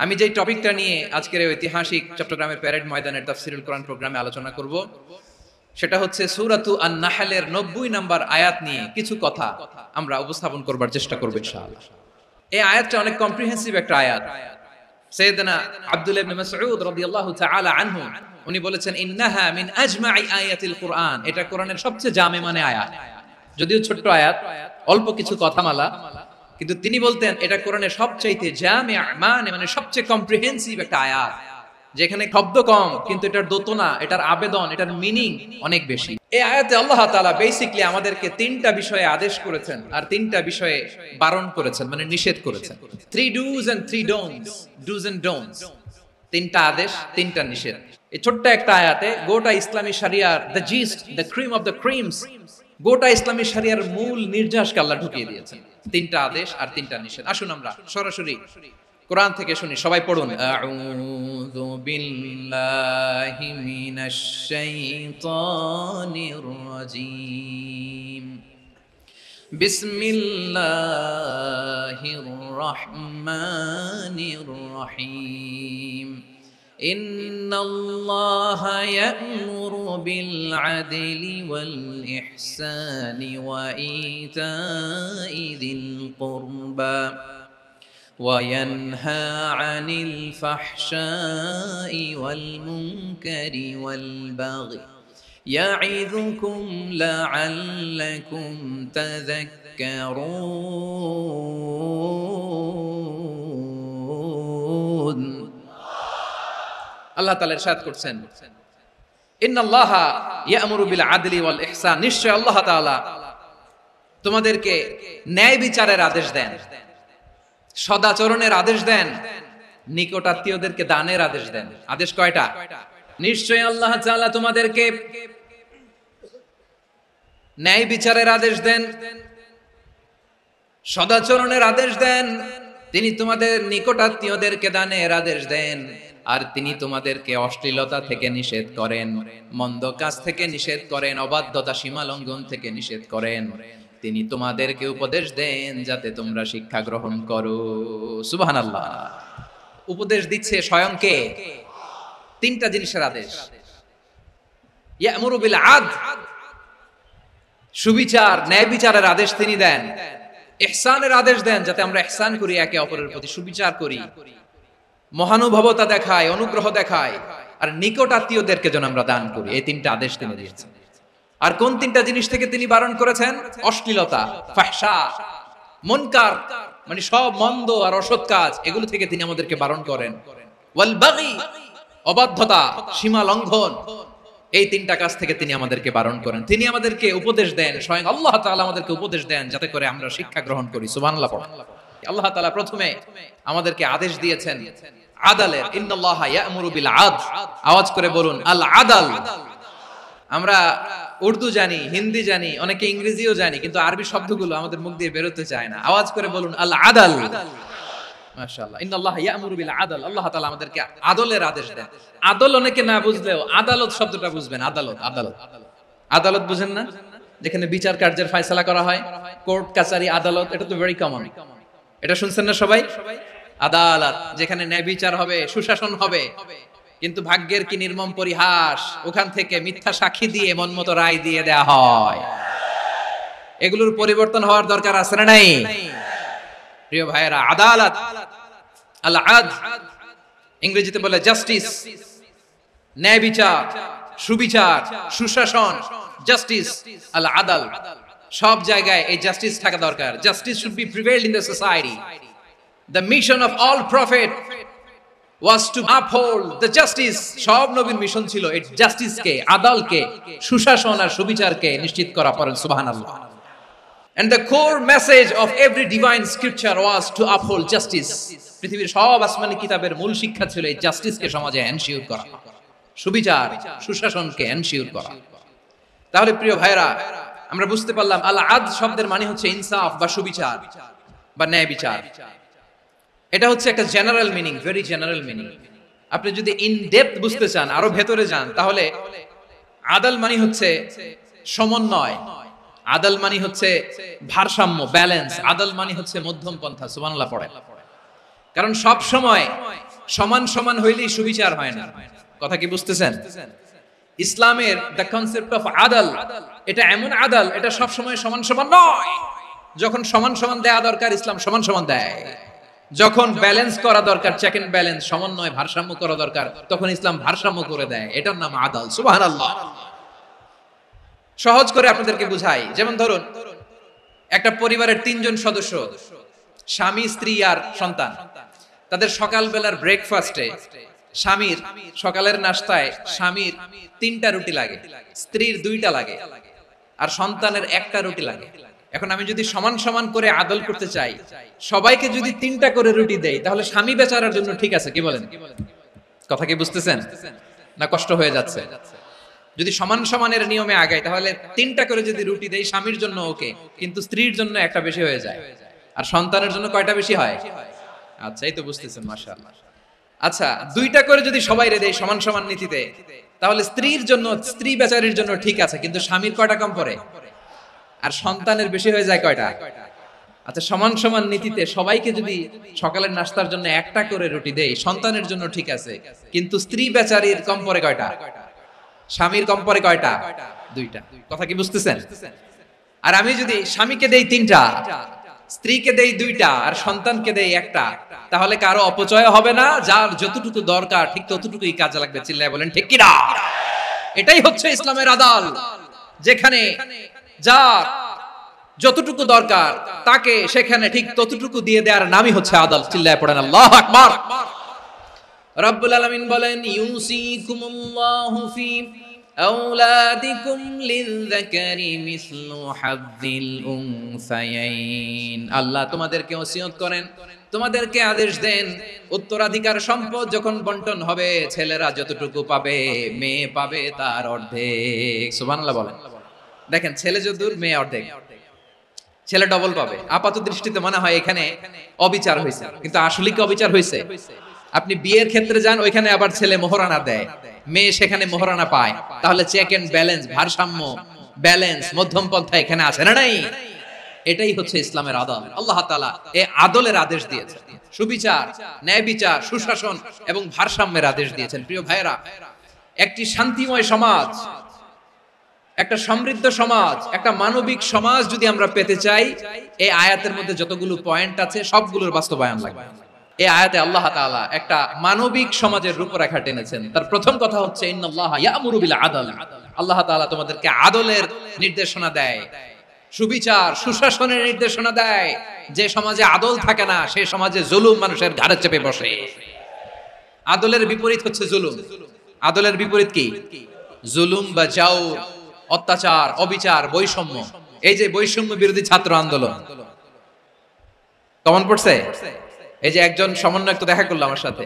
আমি যে টপিকটা নিয়ে আজকের ঐতিহাসিক চট্টগ্রামের প্যারেড ময়দানের তাফসিরুল কোরআন প্রোগ্রামে আলোচনা করব সেটা হচ্ছে সূরাতু আন-নাহলের 90 নম্বর আয়াত নিয়ে কিছু কথা আমরা উপস্থাপন করবার চেষ্টা করব ইনশাআল্লাহ। এই আয়াতটা অনেক কম্প্রিহেন্সিভ একটা আয়াত। সাইয়েদনা আব্দুল্লাহ ইবনে মাসউদ রাদিয়াল্লাহু তাআলা আনহু উনি বলেছেন ইন্নাহা মিন আজমাই আয়াতিল কোরআন, এটা কোরআনের সবচেয়ে জামে মানে আয়াত। যদিও ছোট্ট আয়াত, অল্প কিছু কথামালা, কিন্তু তিনি বলতেন এটা কোরআনের সবচাইতে জামে মানে সবচেয়ে কম্প্রিহেন্সিভ একটা আয়াত, যেখানে শব্দ কম কিন্তু এটার দোতনা, এটার আবেদন, এটার মিনিং অনেক বেশি। এই আয়াতে আল্লাহ তাআলা বেসিক্যালি আমাদেরকে তিনটা বিষয়ে আদেশ করেছেন আর তিনটা বিষয়ে বারণ করেছেন, মানে নিষেধ করেছেন। 3 do's and 3 don'ts, do's and don'ts, তিনটা আদেশ, তিনটা নিষেধ। এই ছোট্ট একটা আয়াতে গোটা ইসলামী শরিয়ার the gist, the cream of the creams, গোটা ইসলামী শরিয়ার মূল নির্যাসকে আল্লাহ ঢুকিয়ে দিয়েছেন। তিনটা আদেশ আর তিনটা নিষেধ। আসুন আমরা সরাসরি কোরআন থেকে শুনি, সবাই পড়ুন। আউযু বিল্লাহি মিনাশ শাইতানির রাজীম, বিসমিল্লাহির রহমানির রহিম। ইন্নাল্লাহা ইয়া'মুরু বিল আদলি ওয়াল ইহসানি ওয়া ইতা'i যিল কুরবা وينهى عن الفحشاء والمنكر والبغي يعظكم لعلكم تذكرون। আল্লাহ তাআলা ইরশাদ করছেন ইন্নাল্লাহা ইয়া'মুরু বিল আদলি ওয়াল ইহসান, নিশ্চয় আল্লাহ তাআলা তোমাদেরকে ন্যায় বিচারের আদেশ দেন, সদাচরণের আদেশ দেন, নিকটাত্মীয়দেরকে দানের আদেশ দেন। আদেশ কয়টা? নিশ্চয় আল্লাহ তাআলা তোমাদেরকে ন্যায় বিচারের আদেশ দেন, সদাচরণের আদেশ দেন, তিনি তোমাদের নিকটাত্মীয়দেরকে দানের আদেশ দেন, আর তিনি তোমাদেরকে অশ্লীলতা থেকে নিষেধ করেন, মন্দ কাজ থেকে নিষেধ করেন, অবাধ্যতা সীমা লঙ্ঘন থেকে নিষেধ করেন। তিনি তোমাদেরকে উপদেশ দেন যাতে তোমরা শিক্ষা গ্রহণ করো। সুবহানাল্লাহ। উপদেশ দিচ্ছে স্বয়ং কে? তিনটা জিনিসের আদেশ। ইয়া'মুরু বিল আদল, সুবিচার, ন্যায় বিচারের আদেশ তিনি দেন। ইহসানের আদেশ দেন, যাতে আমরা ইহসান করি, একে অপরের প্রতি সুবিচার করি, মহানুভবতা দেখায়, অনুগ্রহ দেখায়, আর নিকট আত্মীয়দেরকে যেন আমরা দান করি। এই তিনটা আদেশ তিনি দিয়েছেন। আর কোন তিনটা জিনিস থেকে তিনি বারণ করেছেন? অশ্লীলতা, ফাহশা, মুনকার, মানে সব মন্দ আর অসৎ কাজ, এগুলো থেকে তিনি আমাদেরকে বারণ করেন। ওয়াল বাগি, অবাধ্যতা, সীমা লঙ্ঘন, এই তিনটা কাজ থেকে তিনি আমাদেরকে বারণ করেন। তিনি আমাদেরকে উপদেশ দেন, স্বয়ং আল্লাহ তাআলা আমাদেরকে উপদেশ দেন যাতে করে আমরা শিক্ষা গ্রহণ করি। সুবহানাল্লাহ। আল্লাহ তাআলা প্রথমে আমাদেরকে আদেশ দিয়েছেন আদালের। ইন্নাল্লাহা ইয়া'মুরু বিল আদল, আওয়াজ করে বলুন আল আদাল। আমরা উর্দু জানি, হিন্দি জানি, অনেকে ইংরেজিও জানি, কিন্তু আরবি শব্দগুলো আমাদের মুখ দিয়ে বেরোতে চায় না। আওয়াজ করে বলুন আল আদাল। মাশাআল্লাহ। ইন্নাল্লাহা ইয়া'মুরু বিল আদল, আল্লাহ তাআলা আমাদেরকে আদলের আদেশ দেন। আদল অনেকে না বুঝলেও আদালত শব্দটা বুঝবেন। আদালত, আদালত, আদালত বুঝেন না? যেখানে বিচার কার্যের ফয়সালা করা হয়, কোর্ট কাচারি, আদালত, এটা তো ভেরি কমন। এটা শুনছেন না সবাই? আদালত, যেখানে ন্যায় বিচার হবে, সুশাসন হবে। কিন্তু ভাগ্যের কি নির্মম পরিহাস, ওখান থেকে মিথ্যা সাক্ষী দিয়ে মনমতো রায় দিয়ে দেয়া হয়। এগুলোর পরিবর্তন হওয়ার দরকার আছে না নাই? প্রিয় ভাইয়েরা, আদালত, আল আদল, ইংরেজিতে বলে জাস্টিস, ন্যায় বিচার, সুবিচার, সুশাসন, জাস্টিস, আল আদল, সব জায়গায় এই জাস্টিস থাকা দরকার। Justice should be prevailed in the society. The mission of all prophet was to uphold the justice. সব নবীর মিশন ছিল এই জাস্টিসকে, আদালকে, সুশাসন আর সুবিচারকে নিশ্চিত করা। পড়েন সুবহানাল্লাহ। And the core message of every divine scripture was to uphold justice. পৃথিবীর সব আসমানি কিতাবের মূল শিক্ষা ছিল এই জাস্টিসকে সমাজে এনশিওর করা, সুবিচার, সুশাসনকে এনশিওর করা। তাহলে প্রিয় ভাইরা, আমরা বুঝতে পারলাম আল আদল শব্দের মানে হচ্ছে ইনসাফ বা সুবিচার বা ন্যায় বিচার। এটা হচ্ছে একটা general meaning, very general meaning. আপনি যদি ইন ডেপথ বুঝতে চান, আরো ভেতরে যান, তাহলে আদল মানে হচ্ছে সমন্বয়, আদল মানে হচ্ছে ভারসাম্য, ব্যালেন্স। আদল মানে হচ্ছে মধ্যম পন্থা। সুবহানাল্লাহ পড়ে। কারণ সব সময় সমান সমান হইলেই সুবিচার হয় না। কথা কি বুঝতেছেন? ইসলামের দ্য কনসেপ্ট অফ আদাল, এটা এমন আদাল, এটা সব সময় সমান সমান নয়। যখন সমান সমান দেয়া দরকার ইসলাম সমান সমান দেয়, যখন ব্যালেন্স করা দরকার, চেক এন্ড ব্যালেন্স, সমন্বয় ভারসাম্য করা দরকার, তখন ইসলাম ভারসাম্য করে দেয়। এটার নাম আদাল। সুবহানাল্লাহ। সহজ করে আপনাদেরকে বুঝাই, যেমন ধরুন একটা পরিবারের 3 জন সদস্য, স্বামী, স্ত্রী আর সন্তান। তাদের সকালবেলার ব্রেকফাস্টে স্বামীর সকালের নাস্তায় স্বামীর 3টা রুটি লাগে, স্ত্রীর 2টা লাগে, আর সন্তানের 1টা রুটি লাগে। এখন আমি যদি সমান সমান করে আদল করতে চাই, সবাইকে যদি 3টা করে রুটি দেই, তাহলে স্বামী বেচারার জন্য ঠিক আছে, কি বলেন? কথা কি বুঝতেছেন না কষ্ট হয়ে যাচ্ছে? যদি সমান সমানের নিয়মে আগাই, তাহলে 3টা করে যদি রুটি দেই স্বামীর জন্য ওকে, কিন্তু স্ত্রীর জন্য 1টা বেশি হয়ে যায়। আর সন্তানের জন্য কয়টা বেশি হয়? আচ্ছা, এই তো বুঝতেছেন, মাশাআল্লাহ। আচ্ছা, 2টা করে যদি সবাই দেই সমান সমান নীতিতে, তাহলে স্ত্রীর জন্য, স্ত্রী বেচারির জন্য ঠিক আছে, কিন্তু স্বামীর কয়টা কম পড়ে? আর সন্তানের বেশি হয়ে যায় কয়টা? আচ্ছা, সমান সমান নীতিতে সবাইকে যদি সকালের নাস্তার জন্য 1টা করে রুটি দেই, সন্তানের জন্য ঠিক আছে, কিন্তু স্ত্রী বেচারির কম পড়ে কয়টা? স্বামীর কম পড়ে কয়টা? 2টা। কথা কি বুঝতেছেন? আর আমি যদি স্বামীকে দেই 3টা, স্ত্রীকে দেই 2টা, আর সন্তানকে দেই 1টা, তাহলে কারো অপচয় হবে না। যার যতটুকু দরকার ঠিক ততটুকুই কাজে লাগবে। চিল্লায় বলেন ঠিক কি না? এটাই হচ্ছে ইসলামের আদাল, যেখানে যার যতটুকু দরকার তাকে সেখানে ঠিক ততটুকু দিয়ে দেওয়ার নামই হচ্ছে আদাল। চিল্লায় পড়েন আল্লাহু আকবার। রব্বুল আলামিন বলেন, ইউসিকুমুল্লাহু ফি আওলাদিকুম লিযযাকারি মিসলু হাযযিল উনসায়াইন। আল্লাহ তোমাদেরকে ওসিয়ত করেন, তোমাদেরকে আদেশ দেন, উত্তরাধিকার সম্পদ যখন বন্টন হবে, ছেলেরা যতটুকু পাবে, মেয়ে পাবে তার অর্ধেক। সুবহানাল্লাহ বলেন। দেখেন, ছেলে যতদূর, মেয়ে অর্ধেক, ছেলে ডবল পাবে। আপাত দৃষ্টিতে মনে হয় এখানে অবিচার হয়েছে, কিন্তু আসলে কি অবিচার হয়েছে? আপনি বিয়ের ক্ষেত্রে যান, ওইখানে আবার ছেলে মোহরানা দেয়, মেয়ে সেখানে মোহরানা পায়। তাহলে চেক এন্ড ব্যালেন্স, ভারসাম্য, ব্যালেন্স, মধ্যম পন্থা এখানে আছে না নাই? এটাই হচ্ছে ইসলামের আদল। আল্লাহ তাআলা এই আদলের আদেশ দিয়েছেন, সুবিচার, ন্যায় বিচার, সুশাসন এবং ভারসাম্যের আদেশ দিয়েছেন। প্রিয় ভাইয়েরা, একটি শান্তিময় সমাজ, একটা সমৃদ্ধ সমাজ, একটা মানবিক সমাজ যদি আমরা পেতে চাই, এই আয়াতের মধ্যে যতগুলো পয়েন্ট আছে সবগুলোর বাস্তবায়ন লাগবে। এই আয়াতে আল্লাহ তাআলা একটা মানবিক সমাজের রূপরেখা টেনেছেন। তার প্রথম কথা হচ্ছে ইন্নাল্লাহা ইয়ামুরু বিল আদল। আল্লাহ তাআলা তোমাদেরকে আদলের নির্দেশনা দেয়, সুবিচার, সুশাসনের নির্দেশনা দেয়। যে সমাজে আদল থাকে না, সেই সমাজে জুলুম মানুষের ঘাড়ে চেপে বসে। আদলের বিপরীত হচ্ছে জুলুম। আদলের বিপরীত কি? জুলুম বা জাওর, অত্যাচার, অবিচার, বৈষম্য। এই যে বৈষম্য বিরোধী ছাত্র আন্দোলন কমন পড়ছে? এই যে একজন সমন্বয়ক তো দেখা করলো আমার সাথে।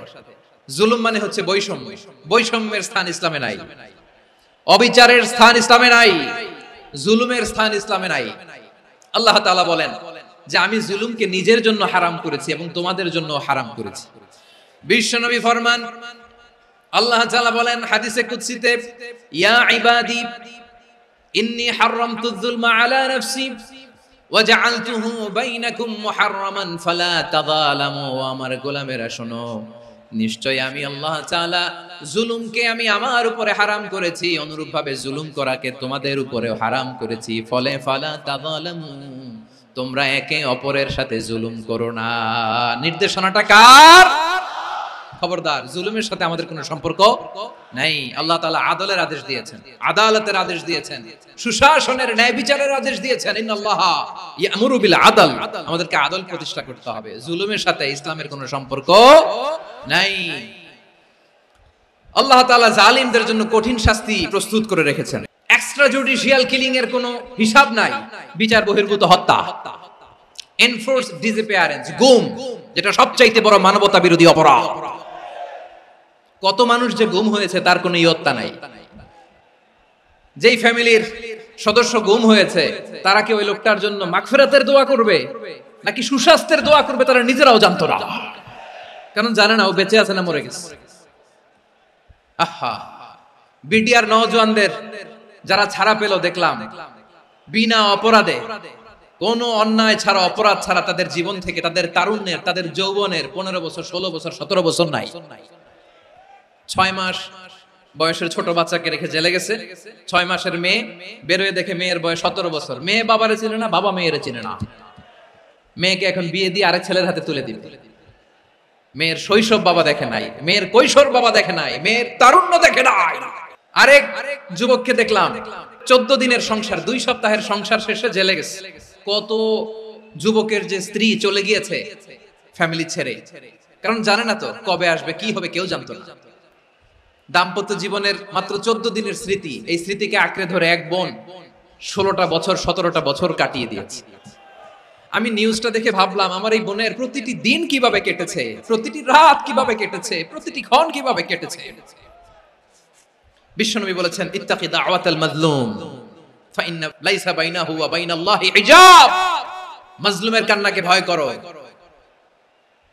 জুলুম মানে হচ্ছে বৈষম্য। বৈষম্যের স্থান ইসলামে নাই, অবিচারের স্থান ইসলামে নাই, জুলুমের স্থান ইসলামে নাই। আল্লাহ তাআলা বলেন যে আমি জুলুমকে নিজের জন্য হারাম করেছি এবং তোমাদের জন্য হারাম করেছি। বিশ্বনবী ফরমান, আল্লাহ তাআলা বলেন হাদিসে কুদসিতে, ইয়া ইবাদি ইন্নী হারামতুয যুলমা আলা নাফসি ওয়া জাআলতুহু বাইনাকুম মুহাররামান ফালা তাযালামু। আমার গোলামেরা শোনো, নিশ্চয় আমি আল্লাহ তাআলা জুলুমকে আমি আমার উপরে হারাম করেছি, অনুরূপভাবে জুলুম করাকে তোমাদের উপরেও হারাম করেছি। ফলে ফালা তাযালামু, তোমরা একে অপরের সাথে জুলুম করো না। নির্দেশনাটা কার? খবরদার, জুলুমের সাথে আমাদের কোনো সম্পর্ক নাই। আল্লাহ তাআলা আদলের আদেশ দিয়েছেন, আদালতের আদেশ দিয়েছেন, সুশাসনের, ন্যায় বিচারের আদেশ দিয়েছেন। ইন্নাল্লাহা ইয়ামুরু বিল আদল। আমাদেরকে আদল প্রতিষ্ঠা করতে হবে। জুলুমের সাথে ইসলামের কোনো সম্পর্ক নাই। আল্লাহ তাআলা জালিমদের জন্য কঠিন শাস্তি প্রস্তুত করে রেখেছেন। এক্সট্রা জুডিশিয়াল কিলিং এর কোনো হিসাব নাই। বিচার বহির্ভূত হত্যা, এনফোর্স ডিসঅ্যাপিয়ারেন্স, গুম, যেটা সবচাইতে বড় মানবতা বিরোধী অপরাধ। কত মানুষ যে গুম হয়েছে তার কোনো ইয়ত্তা নাই। যেই ফ্যামিলির সদস্য গুম হয়েছে, তারা কি ওই লোকটার জন্য মাগফিরাতের দোয়া করবে নাকি সুস্বাস্থ্যের দোয়া করবে তারা নিজেরাও জানতো না। কারণ জানে না ও বেঁচে আছে না মরে গেছে। আহা, বিডিআর নওজোয়ানদের যারা ছাড়া পেল দেখলাম বিনা অপরাধে কোন অন্যায় ছাড়া, অপরাধ ছাড়া তাদের জীবন থেকে, তাদের তারুণ্যের, তাদের যৌবনের 15 বছর, 16 বছর, 17 বছর নাই। 6 মাস বয়সের ছোট বাচ্চাকে রেখে জেলে গেছে। 6 মাসের মেয়ে বেরোয় দেখে মেয়ের বয়স 17 বছর। মেয়ে বাবারে চিনে না, বাবা মেয়েরে চিনে না। মেয়েকে এখন বিয়ে দিয়ে আরেক ছেলের হাতে তুলে দিবে। মেয়ের শৈশব বাবা দেখে নাই, মেয়ের কৈশোর বাবা দেখে নাই, মেয়ের তারুণ্য দেখে নাই। আরেক যুবককে দেখলাম 14 দিনের সংসার, 2 সপ্তাহের সংসার শেষে জেলে গেছে। কত যুবকের যে স্ত্রী চলে গিয়েছে ফ্যামিলি ছেড়ে, কারণ জানে না তো কবে আসবে, কি হবে, কেউ জানতো না। দাম্পত্য জীবনের মাত্র 14 দিনের স্মৃতি, এই স্মৃতিকে আঁকড়ে ধরে এক বোন 16টা বছর, 17টা বছর কাটিয়ে দিয়েছে। আমি নিউজটা দেখে ভাবলাম, আমার এই বোনের প্রতিটি দিন কিভাবে কেটেছে, প্রতিটি রাত কিভাবে কেটেছে, প্রতিটি ক্ষণ কিভাবে কেটেছে। বিশ্বনবী বলেছেন, ইত্তাকি দাওয়াতাল মাজলুম ফাইন্না লাইসা বাইনাহু ওয়া বাইনাল্লাহি হিজাব। মাজলুমের কান্নাকে ভয় করো,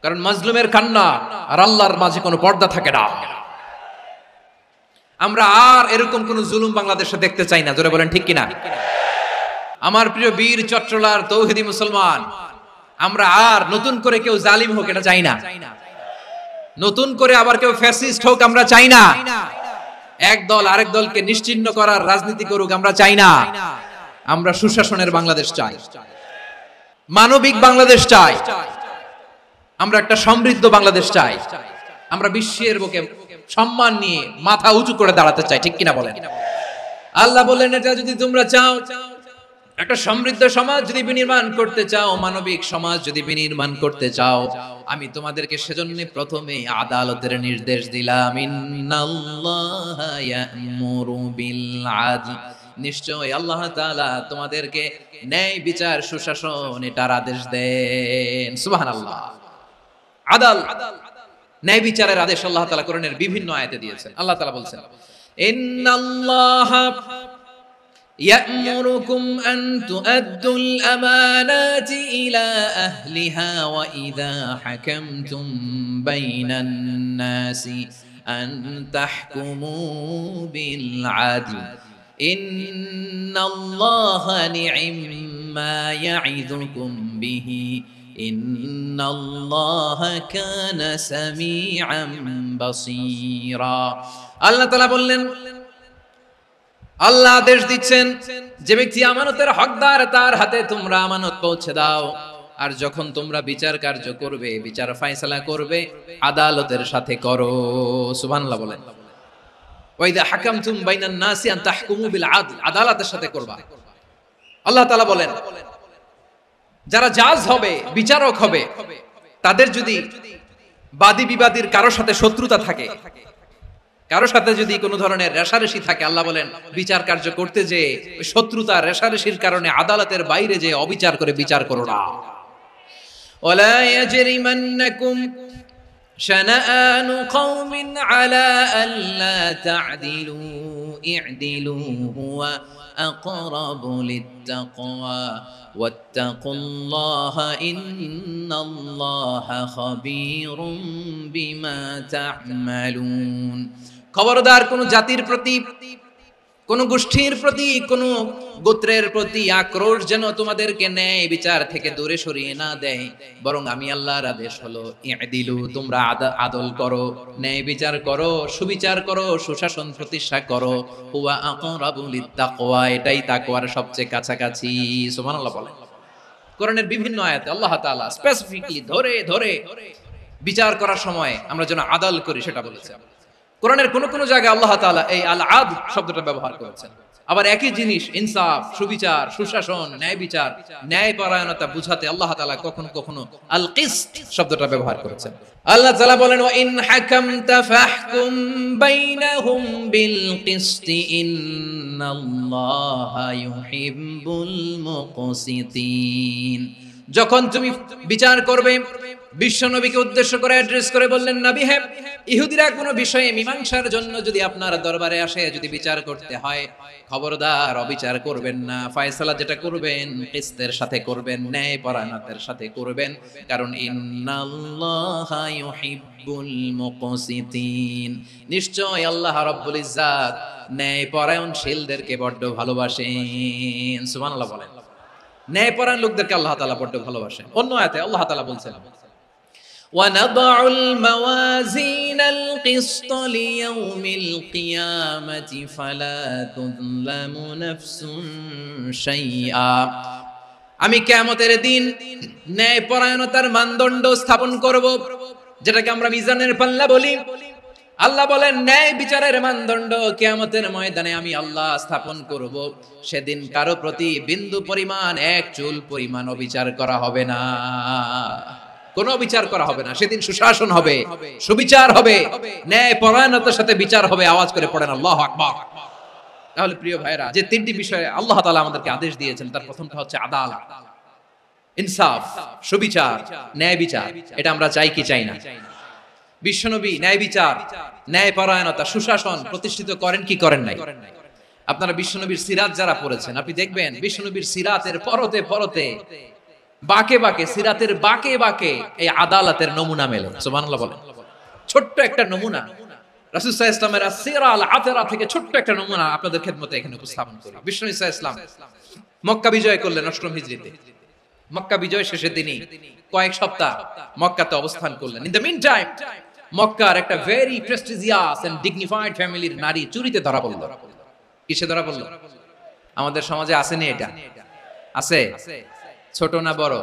কারণ মাজলুমের কান্না আর আল্লাহর মাঝে কোনো পর্দা থাকে না। আমরা আর এরকম কোন জুলুম বাংলাদেশে দেখতে চাই না। জোরে বলেন ঠিক কিনা? আমার প্রিয় বীর চট্টলার তৌহিদি মুসলমান, আমরা আর নতুন করে কেউ জালিম হোক এটা চাই না। নতুন করে আবার কেউ ফ্যাসিস্ট হোক আমরা চাই না। এক দল আরেক দলকে নিশ্চিহ্ন করার রাজনীতি করুক আমরা চাই না। আমরা সুশাসনের বাংলাদেশ চাই, মানবিক বাংলাদেশ চাই, আমরা একটা সমৃদ্ধ বাংলাদেশ চাই। আমরা বিশ্বের বুকে সম্মান নিয়ে মাথা উঁচু করে দাঁড়াতে চাই, ঠিক কিনা বলেন? আল্লাহ বলেন, এটা যদি তোমরা চাও, একটা সমৃদ্ধ সমাজ যদি বিনির্মাণ করতে চাও, মানবিক সমাজ যদি বিনির্মাণ করতে চাও, আমি তোমাদেরকে সেজন্য প্রথমে আদালতের নির্দেশ দিলাম। ইন্নাল্লাহা ইয়া'মুরু বিল আদল, নিশ্চয় আল্লাহ তাআলা তোমাদেরকে ন্যায় বিচার, সুশাসন এটার আদেশ দেন। সুবহানাল্লাহ। আদাল, ন্যায় বিচারের আদেশ আল্লাহ তাআলা কোরআনের বিভিন্ন আয়াতে দিয়েছেন। আল্লাহ তাআলা বলছেন, ইন্নাল্লাহা يأمركم أن تؤدوا الأمانات إلى أهلها وإذا حكمتم بين الناس أن تحكموا بالعدل إن الله نعم ما يعظكم به إن الله كان سميعا بصيرا। الله تعالى বললেন, আল্লাহ আদেশ দিচ্ছেন, যে ব্যক্তি আমানতের হকদার তার হাতে তোমরা আমানত পৌঁছে দাও। আর যখন তোমরা বিচার কার্য করবে, বিচার ফয়সালা করবে, আদালতের সাথে করো। সুবহানাল্লাহ বলেন। ওয়া ইযা হাকামতুম বাইনান নাসি আন তাহকুমু বিল আদল, আদালতের সাথে করবা। আল্লাহ তাআলা বলেন, যারা জাজ হবে, বিচারক হবে, তাদের যদি বাদী বিবাদীর কারো সাথে শত্রুতা থাকে, কারো সাথে যদি কোনো ধরনের রেষারেষি থাকে, আল্লাহ বলেন বিচার কার্য করতে যে শত্রুতা রেষারেষির কারণে আদালতের বাইরে যে অবিচার করে বিচার করো না। ওয়ালা ইয়াজরিমান্নাকুম শানাআনু কওমিন আলা আল্লা তা'দিলু ই'দিলু হুয়া আকরাবু লিত্তাকওয়া ওয়াত্তাকুল্লাহা ইন্নাল্লাহা খাবীরুম বিমা তা'মালুন। খবরদার কোন জাতির প্রতি, কোন গোষ্ঠীর প্রতি, কোন গোত্রের প্রতি আক্রোশ যেন তোমাদেরকে ন্যায় বিচার থেকে দূরে সরিয়ে না দেয়, বরং আমি আল্লাহর আদেশ হলো ই'দিলু, তোমরা আদল করো, ন্যায় বিচার করো, সুবিচার করো, সুশাসন প্রতিষ্ঠা করো। হুয়া আকরাবু লিত্তাকওয়া, এটাই তাকওয়ার সবচেয়ে কাছাকাছি। সুবহানাল্লাহ বলেন। কোরআনের বিভিন্ন আয়াতে আল্লাহ তাআলা স্পেসিফিকলি ধরে ধরে বিচার করার সময় আমরা যেন আদল করি সেটা বলেছেন। কোরআনের কোন কোন জায়গায় আল্লাহ তাআলা এই আল আদল শব্দটা ব্যবহার করেছেন। আবার একই জিনিস ইনসাফ, সুবিচার, সুশাসন, ন্যায় বিচার, ন্যায় পরায়ণতা বুঝাতে আল্লাহ তাআলা কখনো কখনো আল কিসত শব্দটা ব্যবহার করেছেন। আল্লাহ তাআলা বলেন, ওয়া ইন হাকামতা ফাহকুম বাইনাহুম বিল কিসত ইন্নাল্লাহা ইউহিব্বুল মুকসিতিন। যখন তুমি বিচার করবে, বিশ্বনবীকে উদ্দেশ্য করে অ্যাড্রেস করে বললেন, নবী হে, ইহুদিরা কোনো বিষয়ে মীমাংসার জন্য যদি আপনার দরবারে আসে, যদি বিচার করতে হয়, খবরদার অবিচার করবেন না। ফয়সালা যেটা করবেন কিসতের সাথে করবেন, ন্যায় পরায়ণতার সাথে করবেন, কারণ ইন্নাল্লাহা ইউহিব্বুল মুকসিতিন, নিশ্চয় আল্লাহ রাব্বুল ইজ্জাত ন্যায় পরায়ণশীলদেরকে বড্ড ভালোবাসেন। সুবহানাল্লাহ বলেন। ন্যায়পরায়ণ লোকদেরকে আল্লাহ তাআলা বড় ভালোবাসেন। অন্য আয়াতে আল্লাহ তাআলা বলছেন وَنَضَعُ الْمَوَازِينَ الْقِسْطَ لِيَوْمِ الْقِيَامَةِ فَلَا تُظْلَمُ نَفْسٌ شَيْئًا। আমি কিয়ামতের দিন ন্যায়পরায়ণতার মানদণ্ড স্থাপন করব, যেটাকে আমরা মিজানের পাল্লা বলি। আল্লাহ বলেন ন্যায় বিচারের মানদণ্ড কিয়ামতের ময়দানে আমি আল্লাহ স্থাপন করব। সেদিন কারো প্রতি বিন্দু পরিমাণ, এক চুল পরিমাণ অবিচার করা হবে না, কোনো বিচার করা হবে না। সেদিন সুশাসন হবে, সুবিচার হবে, ন্যায় পরায়ণতার সাথে বিচার হবে। আওয়াজ করে পড়েন আল্লাহু আকবার। তাহলে প্রিয় ভাইরা, যে তিনটি বিষয়ে আল্লাহ তাআলা আমাদেরকে আদেশ দিয়েছেন, তার প্রথমটা হচ্ছে আদালত, ইনসাফ, সুবিচার, ন্যায় বিচার। এটা আমরা চাই কি চাই না? বিশ্বনবী ন্যায় বিচার, ন্যায় পরায়ণতা, সুশাসন প্রতিষ্ঠিত করেন কি করেন নাই? আপনারা বিশ্বনবীর সিরাত যারা পড়েছেন, আপনি দেখবেন বিশ্বনবীর সিরাতের পরতে পরতে, বাকে বাকে, সিরাতের বাকে বাকে এই আদালতের নমুনা মেলে। সুবহানাল্লাহ বলেন। ছোট্ট একটা নমুনা রাসূল সাল্লাল্লাহু আলাইহি ওয়াসাল্লামের আসসিরা আল আতরা থেকে ছোট্ট একটা নমুনা আপনাদের খেদমতে এখানে উপস্থাপন করি। বিশ্বনবী সাল্লাল্লাহু আলাইহি ওয়াসাল্লাম মক্কা বিজয় করলেন 8ম হিজরিতে। মক্কা বিজয় শেষের দিনই কয়েক সপ্তাহ মক্কাতে অবস্থান করলেন। ইন দ্য মিন টাইম মক্কার একটা ভেরি প্রেস্টিজিয়াস এন্ড ডিগনিফাইড ফ্যামিলির নারী চুরিতে ধরা পড়ল। কিসে ধরা পড়ল? আমাদের সমাজে আসেনি এটা? আছে? ছোট না বড়?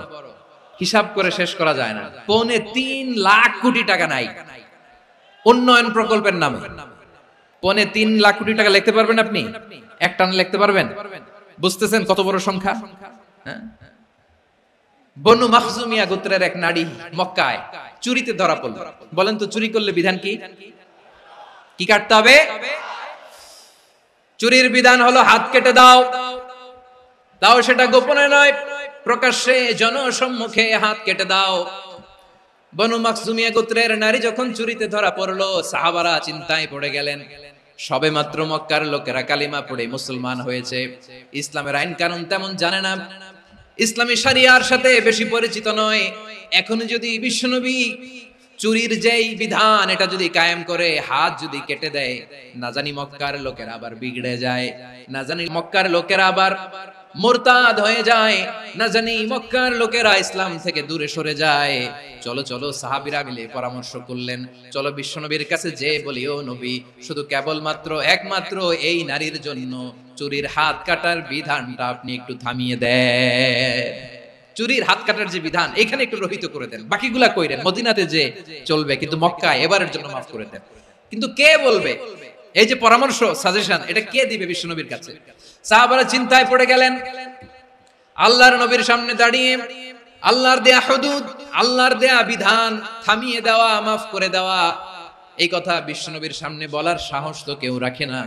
হিসাব করে শেষ করা যায় না। 3.5 লাখ কোটি টাকা নাই উন্নয়ন প্রকল্পের নামে। 3.5 লাখ কোটি টাকা লিখতে পারবেন আপনি? একটানা লিখতে পারবেন? বুঝতেছেন কত বড় সংখ্যা? বনু মাখজুমিয়া গোত্রের এক নারী মক্কায় চুরিতে ধরা পড়ল। বলেন তো চুরি করলে বিধান কি? কি কাটতে হবে? চুরির বিধান হলো হাত কেটে দাও। দাও সেটা গোপনে নয়, প্রকাশ্যে জনসম্মুখে হাত কেটে দাও। বনু মাখজুমিয়া গোত্রের নারী যখন চুরিতে ধরা পড়লো, সাহাবারা চিন্তায় পড়ে গেলেন। সবে মাত্র মক্কার লোকেরা কালিমা পড়ে মুসলমান হয়েছে, ইসলামের আইন কানুন তেমন জানে না, ইসলামী শরিয়ার সাথে বেশি পরিচিত নয়। এখন যদি বিশ্বনবী চুরির যেই বিধান এটা যদি কায়েম করে হাত যদি কেটে দেয়, না জানি মক্কার লোকেরা আবার বিগড়ে যায়, না জানি মক্কার লোকেরা আবার মুরতাদ হয়ে যায়, না জানি মক্কার লোকেরা ইসলাম থেকে দূরে সরে যায়। চলো চলো সাহাবীরা মিলে পরামর্শ করলেন, চলো বিশ্বনবীর কাছে যে বলি, ও নবী, শুধু কেবলমাত্র একমাত্র এই নারীর জন্য চুরির হাত কাটার বিধানটা আপনি একটু থামিয়ে দেন। চুরির হাত কাটার যে বিধান এখানে একটু রহিত করে দেন, বাকিগুলা কইরেন মদিনাতে যে চলবে, কিন্তু মক্কায় এবারের জন্য মাফ করে দেন। কিন্তু কে বলবে? এই যে পরামর্শ, সাজেশন, এটা কে দিবে বিশ্বনবীর কাছে? সাহাবারা চিন্তায় পড়ে গেলেন। আল্লাহর নবীর সামনে দাঁড়িয়ে আল্লাহর দেয়া হুদুদ, আল্লাহর দেয়া বিধান থামিয়ে দেওয়া, মাফ করে দেওয়া, এই কথা বিশ্বনবীর সামনে বলার সাহস তো কেউ রাখে না।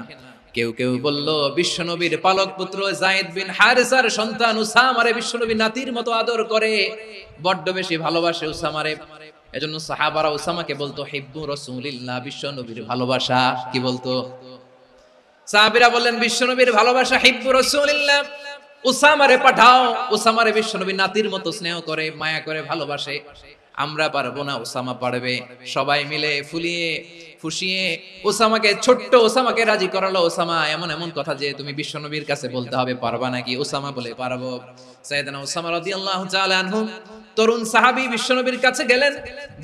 কেউ কেউ বলল, বিশ্বনবীর পালক পুত্র যায়েদ বিন হারেসার সন্তান উসামারে বিশ্বনবী নাতির মতো আদর করে, বড্ড বেশি ভালোবাসে উসামারে। এজন্য সাহাবারা উসামাকে বলতো হিব্বু রাসূলিল্লাহ, বিশ্বনবীর ভালোবাসা। কি বলতো? সাহাবীরা বললেন বিশ্বনবীর ভালোবাসা হিব্বু রাসূলিল্লাহ, উসামারে পাঠাও। উসামারে বিশ্বনবী নাতির মতো স্নেহ করে, মায়া করে, ভালোবাসে। আমরা পারবো না, উসামা পারবে। সবাই মিলে ফুলিয়ে ফুসিয়ে উসামাকে, ছোট্ট উসামাকে রাজি করালো। উসামা এমন এমন কথা যে তুমি বিশ্বনবীর কাছে বলতে হবে, পারবা নাকি? উসামা বলে পারবো। সাইয়েদনা উসামা রাদিয়াল্লাহু তাআলা আনহু তরুণ সাহাবী বিশ্বনবীর কাছে গেলেন,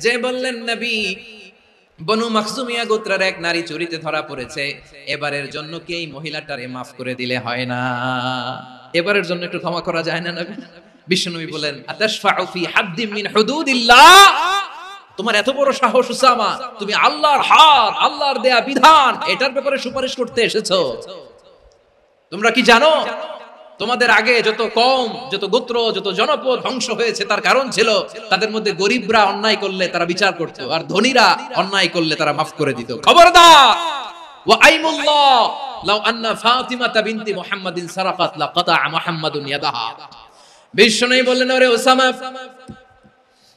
যে বললেন, নবী, বনু মাখজুমিয়া গোত্রের এক নারী চুরিতে ধরা পড়েছে, এবারের জন্য কি এই মহিলাটারে মাফ করে দিলে হয় না? এবারের জন্য একটু ক্ষমা করা যায় না নবী? বিশ্বনবী বলেন, আতাশফাউ ফি হাদ্দিন মিন হুদুদিল্লাহ, তোমার এত বড় সাহস উসামা, তুমি আল্লাহর হাত, আল্লাহর দেয়া বিধান, এটার ব্যাপারে সুপারিশ করতে এসেছো? তোমরা কি জানো তোমাদের আগে যত কওম, যত গোত্র, যত জনপদ ধ্বংস হয়েছে, তার কারণ ছিল তাদের মধ্যে গরিবরা অন্যায় করলে তারা বিচার করত, আর ধনীরা অন্যায় করলে তারা মাফ করে দিত। খবরদার! ওয়া আইমুল্লাহ লাউ আন্না ফাতিমাতা বিনতি মুহাম্মাদিন সারাকাত লাকাতা মুহাম্মাদুন ইয়াদাহা। বিশ্বনবী বললেন, ওরে ওসামা,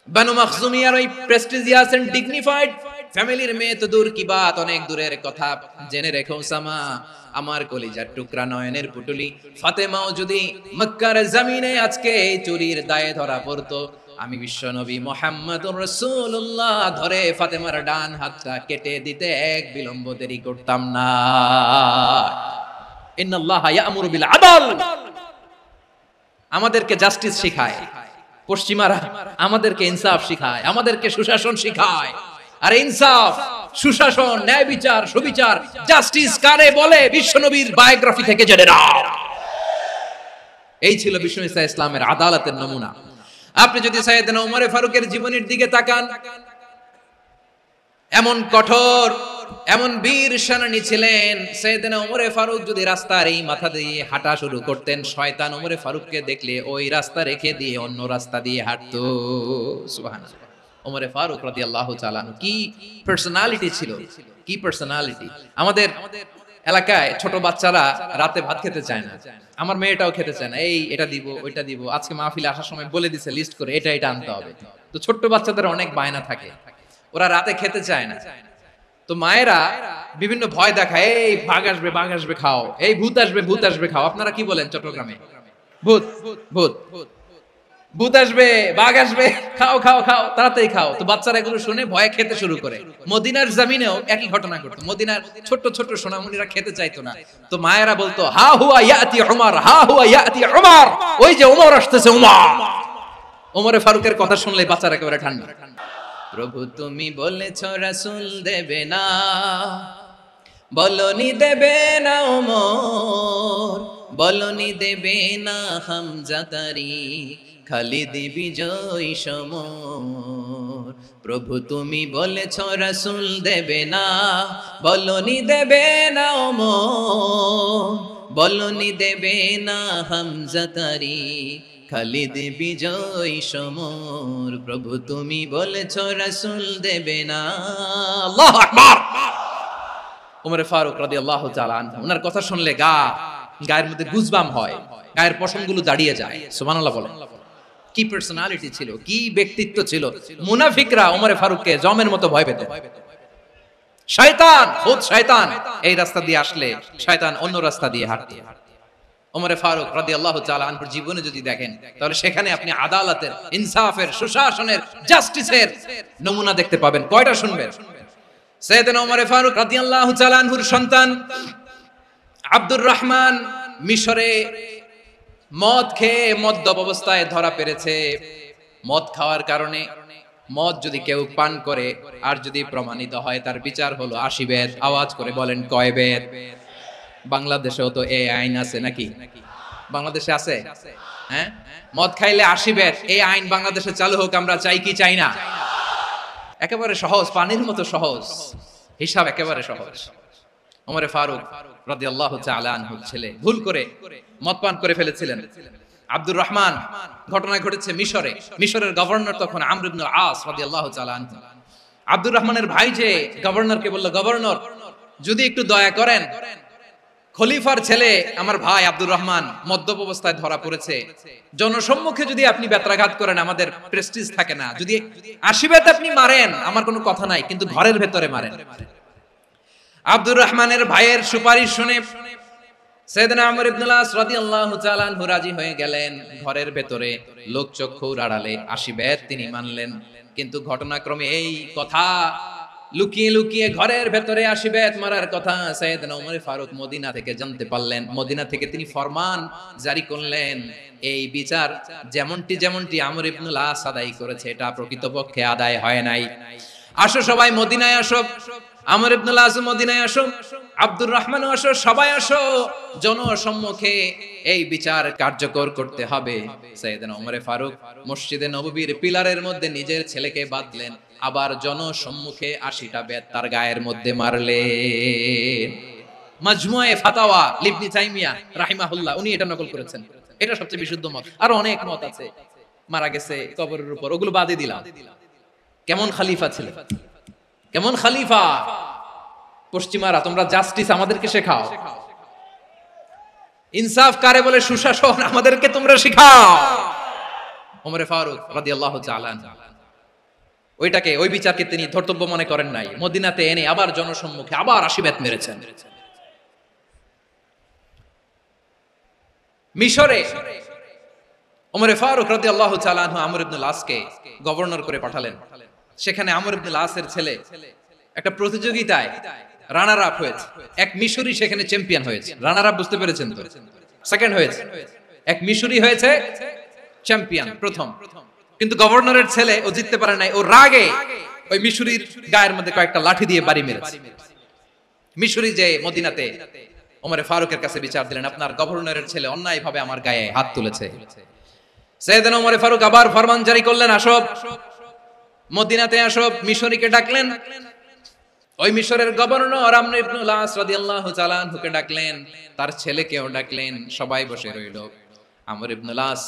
বানু মাখজুমিয়ার ওই প্রেস্টিজিয়াস এন্ড ডিগনিফাইড ফ্যামিলির মেয়ে তো দূর কি বাত, অনেক দূরের কথা। জেনে রেখো ওসামা, আমার কলিজার টুকরা, নয়নের পুটুলি ফাতেমাও যদি মক্কার জমিনে আজকে চুরির দায়ে ধরা পড়তো, আমি বিশ্বনবী মুহাম্মদুর রাসূলুল্লাহ ধরে ফাতেমার ডান হাতটা কেটে দিতে এক বিলম্ব দেরি করতাম না। ইন্নাল্লাহা ইয়া'মুরু বিল আদল, আমাদেরকে জাস্টিস শিখায়, পশ্চিমারা আমাদেরকে ইনসাফ শিখায়, আমাদেরকে সুশাসন শিখায়। আর ইনসাফ, সুশাসন, ন্যায় বিচার, সুবিচার, জাস্টিস কারে বলে বিশ্বনবীর বায়োগ্রাফি থেকে জেনে নাও। এই ছিল বিষ্ণু ইসলামের আদালতের নমুনা। আপনি যদি সাইয়েদনা ওমর ফারুকের জীবনের দিকে তাকান, এমন কঠোর, এমন বীর সেনানী ছিলেন। সাইয়েদনা ওমর ফারুক যদি রাস্তার এই মাথা দিয়ে হাঁটা শুরু করতেন, শয়তান ওমর ফারুককে দেখলে ওই রাস্তা রেখে দিয়ে অন্য রাস্তা দিয়ে হাঁটতো। সুবহানাল্লাহ। ওমর ফারুক রাদিয়াল্লাহু তাআলা আনহু কি পার্সোনালিটি ছিল, কি পার্সোনালিটি। আমাদের এলাকায় ছোট বাচ্চারা রাতে ভাত খেতে চায় না, আমার মেয়েটাও খেতে চায় না, এই এটা দিব ওইটা দিব, আজকে মাহফিলে আসার সময় বলে দিছে লিস্ট করে এটা এটা আনতে হবে। তো ছোট্ট বাচ্চাদের অনেক বায়না থাকে, ওরা রাতে খেতে চায় না। তো মায়েরা বিভিন্ন ভয় দেখায়, এই বাঘ আসবে খাও, এই ভূত আসবে খাও। আপনারা কি বলেন চট্টগ্রামে? ভূত ভূত ভূত আসবে, বাঘ আসবে, খাও খাও খাও, তাড়াতাড়ি খাও। তো বাচ্চারা এগুলো শুনে ভয়ে খেতে শুরু করে। মদিনার জমিনেও একই ঘটনা ঘটতো। মদিনার ছোট্ট ছোট্ট সোনামণিরা খেতে চাইতো না, তো মায়েরা বলতো হা হুয়া ইয়াতি উমর, হা হুয়া ইয়াতি উমর, ওই যে উমর আসতেছে, উমর। ওমরে ফারুকের কথা শুনলে বাচ্চারা একেবারে ঠান্ডা। প্রভু তুমি বলেছ রাসূল দেবে না, বলনি দেবে না ওমর, বলনি দেবে না হামজা তারি, খালিদ বিজয় সমর। প্রভু তুমি বলেছ রাসূল দেবে না, বলনি দেবে না ওমর, বলনি দেবে না হামজা তারি, খালিদ বিজয় সমর। প্রভু তুমি বলেছ রাসূল দেবে না। আল্লাহু আকবার। ওমর ফারুক রাদিয়াল্লাহু তাআলা আনহু, ওনার কথা শুনলে গায়ের মধ্যে গুজবাম হয়, গায়ের পশমগুলো দাঁড়িয়ে যায়। সুবহানাল্লাহ বলেন। কি পার্সোনালিটি ছিল, কি ব্যক্তিত্ব ছিল। মুনাফিকরা ওমর ফারুককে জমের মতো ভয় পেত। শয়তান, খুদ শয়তান এই রাস্তা দিয়ে আসলে শয়তান অন্য রাস্তা দিয়ে হাঁটতো। ওমর ফারুক রাদিয়াল্লাহু তাআলা আনহুর জীবনে যদি দেখেন, তাহলে সেখানে আপনি আদালতের, ইনসাফের, সুশাসনের, জাস্টিসের নমুনা দেখতে পাবেন। কয়টা শুনবেন? সাইয়েদনা ওমর ফারুক রাদিয়াল্লাহু তাআলা আনহুর সন্তান আব্দুর রহমান মিশরে মদ খেয়ে মদ্যপ অবস্থায় ধরা পড়েছে। মদ খাওয়ার কারণে, মদ যদি কেউ পান করে আর যদি প্রমাণিত হয়, তার বিচার হলো 80 বেদ। আওয়াজ করে বলেন কয় বেদ? বাংলাদেশেও তো এই আইন আছে নাকি? বাংলাদেশে আছে? হ্যাঁ, মদ খাইলে 80 বেদ, এই আইন বাংলাদেশে চালু হোক, আমরা চাই কি চাই না? একেবারে সহজ, পানির মতো সহজ হিসাব, একেবারে সহজ। ওমর ফারুক রাদিয়াল্লাহু তাআলা আনহুর ছেলে ভুল করে মদ পান করে ফেলেছিলেন। আব্দুর রহমান, ঘটনা ঘটেছে মিশরে। মিশরের গভর্নর তখন আমর ইবনে আস রাদিয়াল্লাহু তাআলা আনহু। আব্দুর রহমানের ভাই যে গভর্নরকে বলল, গভর্নর যদি একটু দয়া করেন, খলিফার ছেলে আমার ভাই আব্দুর রহমান মদ্যপ অবস্থায় ধরা পড়েছে, জনসম্মুখে যদি আপনি বেত্রাঘাত করেন আমাদের প্রেস্টিজ থাকে না, যদি 80 বেত আপনি মারেন আমার কোনো কথা নাই, কিন্তু ঘরের ভেতরে মারেন। আব্দুর রহমানের ভাইয়ের সুপারিশ শুনে সাইয়েদনা আমর ইবনে আস রাদিয়াল্লাহু তাআলা আনহু রাজি হয়ে গেলেন। ঘরের ভেতরে লোকচক্ষুর আড়ালে 80 বেত তিনি মানলেন। কিন্তু ঘটনাক্রমে এই কথা লুকিয়ে লুকিয়ে ঘরের ভেতরে 80 বেত মারার কথা সাইয়েদনা ওমর ফারুক মদিনা থেকে জানতে পারলেন। মদিনা থেকে তিনি ফরমান জারি করলেন, এই বিচার যেমনটি আমর ইবনে আস আদায় করেছে, এটা প্রকৃতপক্ষে আদায় হয় নাই। আসো সবাই মদিনায় আসো, আমর ইবনে আস মদিনায় আসো, আব্দুর রহমান আসো, সবাই আসো, জনসম্মুখে এই বিচার কার্যকর করতে হবে। সাইয়েদনা ওমর ফারুক মসজিদে নববীর পিলারের মধ্যে নিজের ছেলেকে বাঁধলেন, আবার জনসম্মুখে 80টা বেত তার গায়ের মধ্যে মারলেন। মাজমুয়ে ফাতাওয়া ইবনে তাইমিয়া রাহিমাহুল্লাহ উনি এটা নকল করেছেন। এটা সবচেয়ে বিশুদ্ধ মত। আর অনেক মত আছে, মারা গেছে কবরের উপর, ওগুলো বাদই দিলাম। কেমন খলিফা ছিলেন, কেমন খলিফা। পশ্চিমারা তোমরা জাস্টিস আমাদেরকে শেখাও, ইনসাফ কারে বলে, সুশাসন আমাদেরকে তোমরা শেখাও। ওমর ফারুক রাদিয়াল্লাহু তাআলা ওইটাকে, ওই বিচারকে তিনি ধর্তব্য মনে করেন নাই। মদিনাতে এনে আবার জনসম্মুখে আবার 80 বেত মেরেছেন। মিশরে ওমর ফারুক রাদিয়াল্লাহু তাআলা আনহু আমর ইবনে আসকে গভর্নর করে পাঠালেন। সেখানে আমর ইবনে আসের ছেলে একটা প্রতিযোগিতায় রানার আপ হয়েছে। এক মিশরি সেখানে চ্যাম্পিয়ন হয়েছে। রানার আপ বুঝতে পেরেছেন তো? সেকেন্ড হয়েছে। এক মিশরি হয়েছে চ্যাম্পিয়ন প্রথম, কিন্তু গভর্নরের ছেলে ও জিততে পারে নাই। ও রাগে ওই মিশরির গায়ের মধ্যে কয়েকটা লাঠি দিয়ে বাড়ি মেরেছে। মিশরি যে মদিনাতে ওমরে ফারুকের কাছে বিচার দিলেন, আপনার গভর্নরের ছেলে অন্যায়ভাবে আমার গায়ে হাত তুলেছে। সাইয়েদনা ওমরে ফারুক আবার ফরমান জারি করলেন, আসো মদিনাতে আসো। মিশরীকে ডাকলেন। ওই মিশরের গভর্নর আমর ইবনুল আস রাদিয়াল্লাহু তাআলা আনহুকে ডাকলেন, তার ছেলেকেও ডাকলেন। সবাই বসে রইল। আমর ইবনুল আস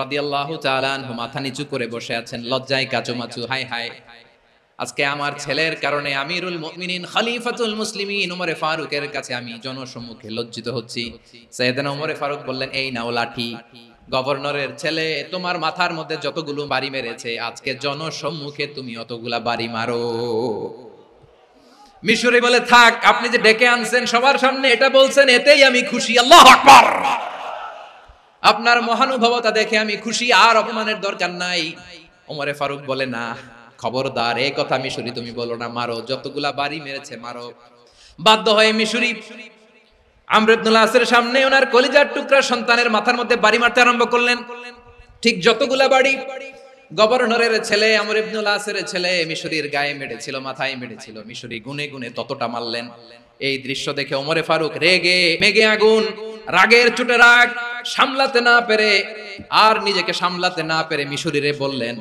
রাদিয়াল্লাহু তাআলা আনহু মাথা নিচু করে বসে আছেন, লজ্জায় কাচুমাচু। হায় হায়, আজকে আমার ছেলের কারণে আমিরুল মুমিনিন খলিফাতুল মুসলিমিন ওমরে ফারুকের কাছে আমি জনসম্মুখে লজ্জিত হচ্ছি। সাইয়েদনা ওমরে ফারুক বললেন, এই নাও লাঠি, গভর্নরের ছেলে তোমার মাথার মধ্যে যতগুলো বাড়ি মেরেছে, আজকে জনসম্মুখে তুমি অতগুলা বাড়ি মারো। মিশরি বলে, থাক, আপনি যে ডেকে আনছেন সবার সামনে এটা বলছেন, এতেই আমি খুশি। আল্লাহু আকবার। আপনার মহানুভবতা দেখে আমি খুশি, আর অপমানের দরকার নাই। ওমরে ফারুক বলে, না, খবরদার, এই কথা মিশরি তুমি বলো না, মারো, যতগুলা বাড়ি মেরেছে মারো। বাধ্য হয়ে মিশরি আমর ইবনুল আসের সামনে ওনার কলিজার টুকরা সন্তানের মাথার মধ্যে বাড়ি মারতে আরম্ভ করলেন। ঠিক যতগুলা বাড়ি গভর্নরের ছেলে আমর ইবনুল আসের ছেলে মিশরির গায়ে মেরেছিল, মাথায় মেরেছিল, মিশরি গুনে গুনে ততটা মারলেন। এই দৃশ্য দেখে ওমরে ফারুক রেগে মেগে আগুন, রাগের চোটে রাগ সামলাতে না পেরে, আর নিজেকে সামলাতে না পেরে মিশরিরে বললেন,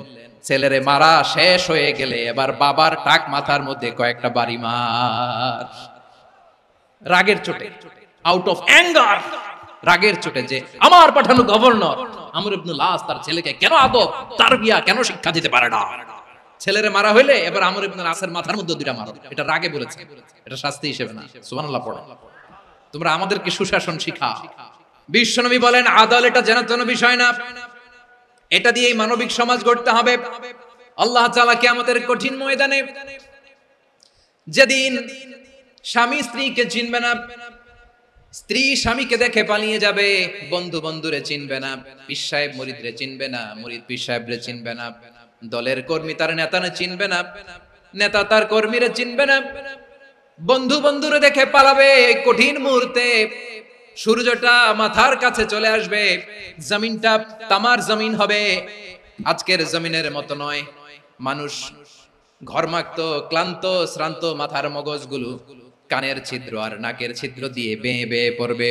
ছেলেরে মারা শেষ হয়ে গেলে এবার বাবার টাক মাথার মধ্যে কয়েকটা বাড়ি মার। রাগের চোটে, আউট অফ অ্যাঙ্গার, রাগের চোটে, যে আমার পাঠানো গভর্নর আমর ইবনুল আস তার ছেলেকে কেন আদব তারবিয়া কেন শিক্ষা দিতে পারে না, ছেলেরে মারা হইলে এবার আমর ইবনুল আসের মাথার মধ্যে দুইটা মারো। এটা রাগে বলেছে, এটা শাস্তি হিসেবে না। সুবহানাল্লাহ পড়ো। তোমরা আমাদেরকে সুশাসন শিখাও। বিশ্বনবী বলেন, আদালত এটা যেন তেন বিষয় না, এটা দিয়েই মানবিক সমাজ গড়তে হবে। আল্লাহ তাআলা কিয়ামতের কঠিন ময়দানে, যেদিন স্বামী স্ত্রীকে চিনবে না, স্ত্রী স্বামীকে দেখে পালিয়ে যাবে, বন্ধু বন্ধুরে চিনবে না, পীর সাহেব মুরিদরে চিনবে না, মুরিদ পীর সাহেবরে চিনবে না, দলের কর্মী তার নেতারে চিনবে না, নেতা তার কর্মীরে চিনবে না, বন্ধু বন্ধুরে দেখে পালাবে। কঠিন মুহূর্তে সূর্যটা মাথার কাছে চলে আসবে, জমিনটা তামার জমিন হবে। আজকের জমিনের মতো নয়, মানুষ ঘর্মাক্ত, ক্লান্ত, শ্রান্ত মাথার মগজগুলো কানের ছিদ্র আর নাকের ছিদ্র দিয়ে বেয়ে বেয়ে পড়বে।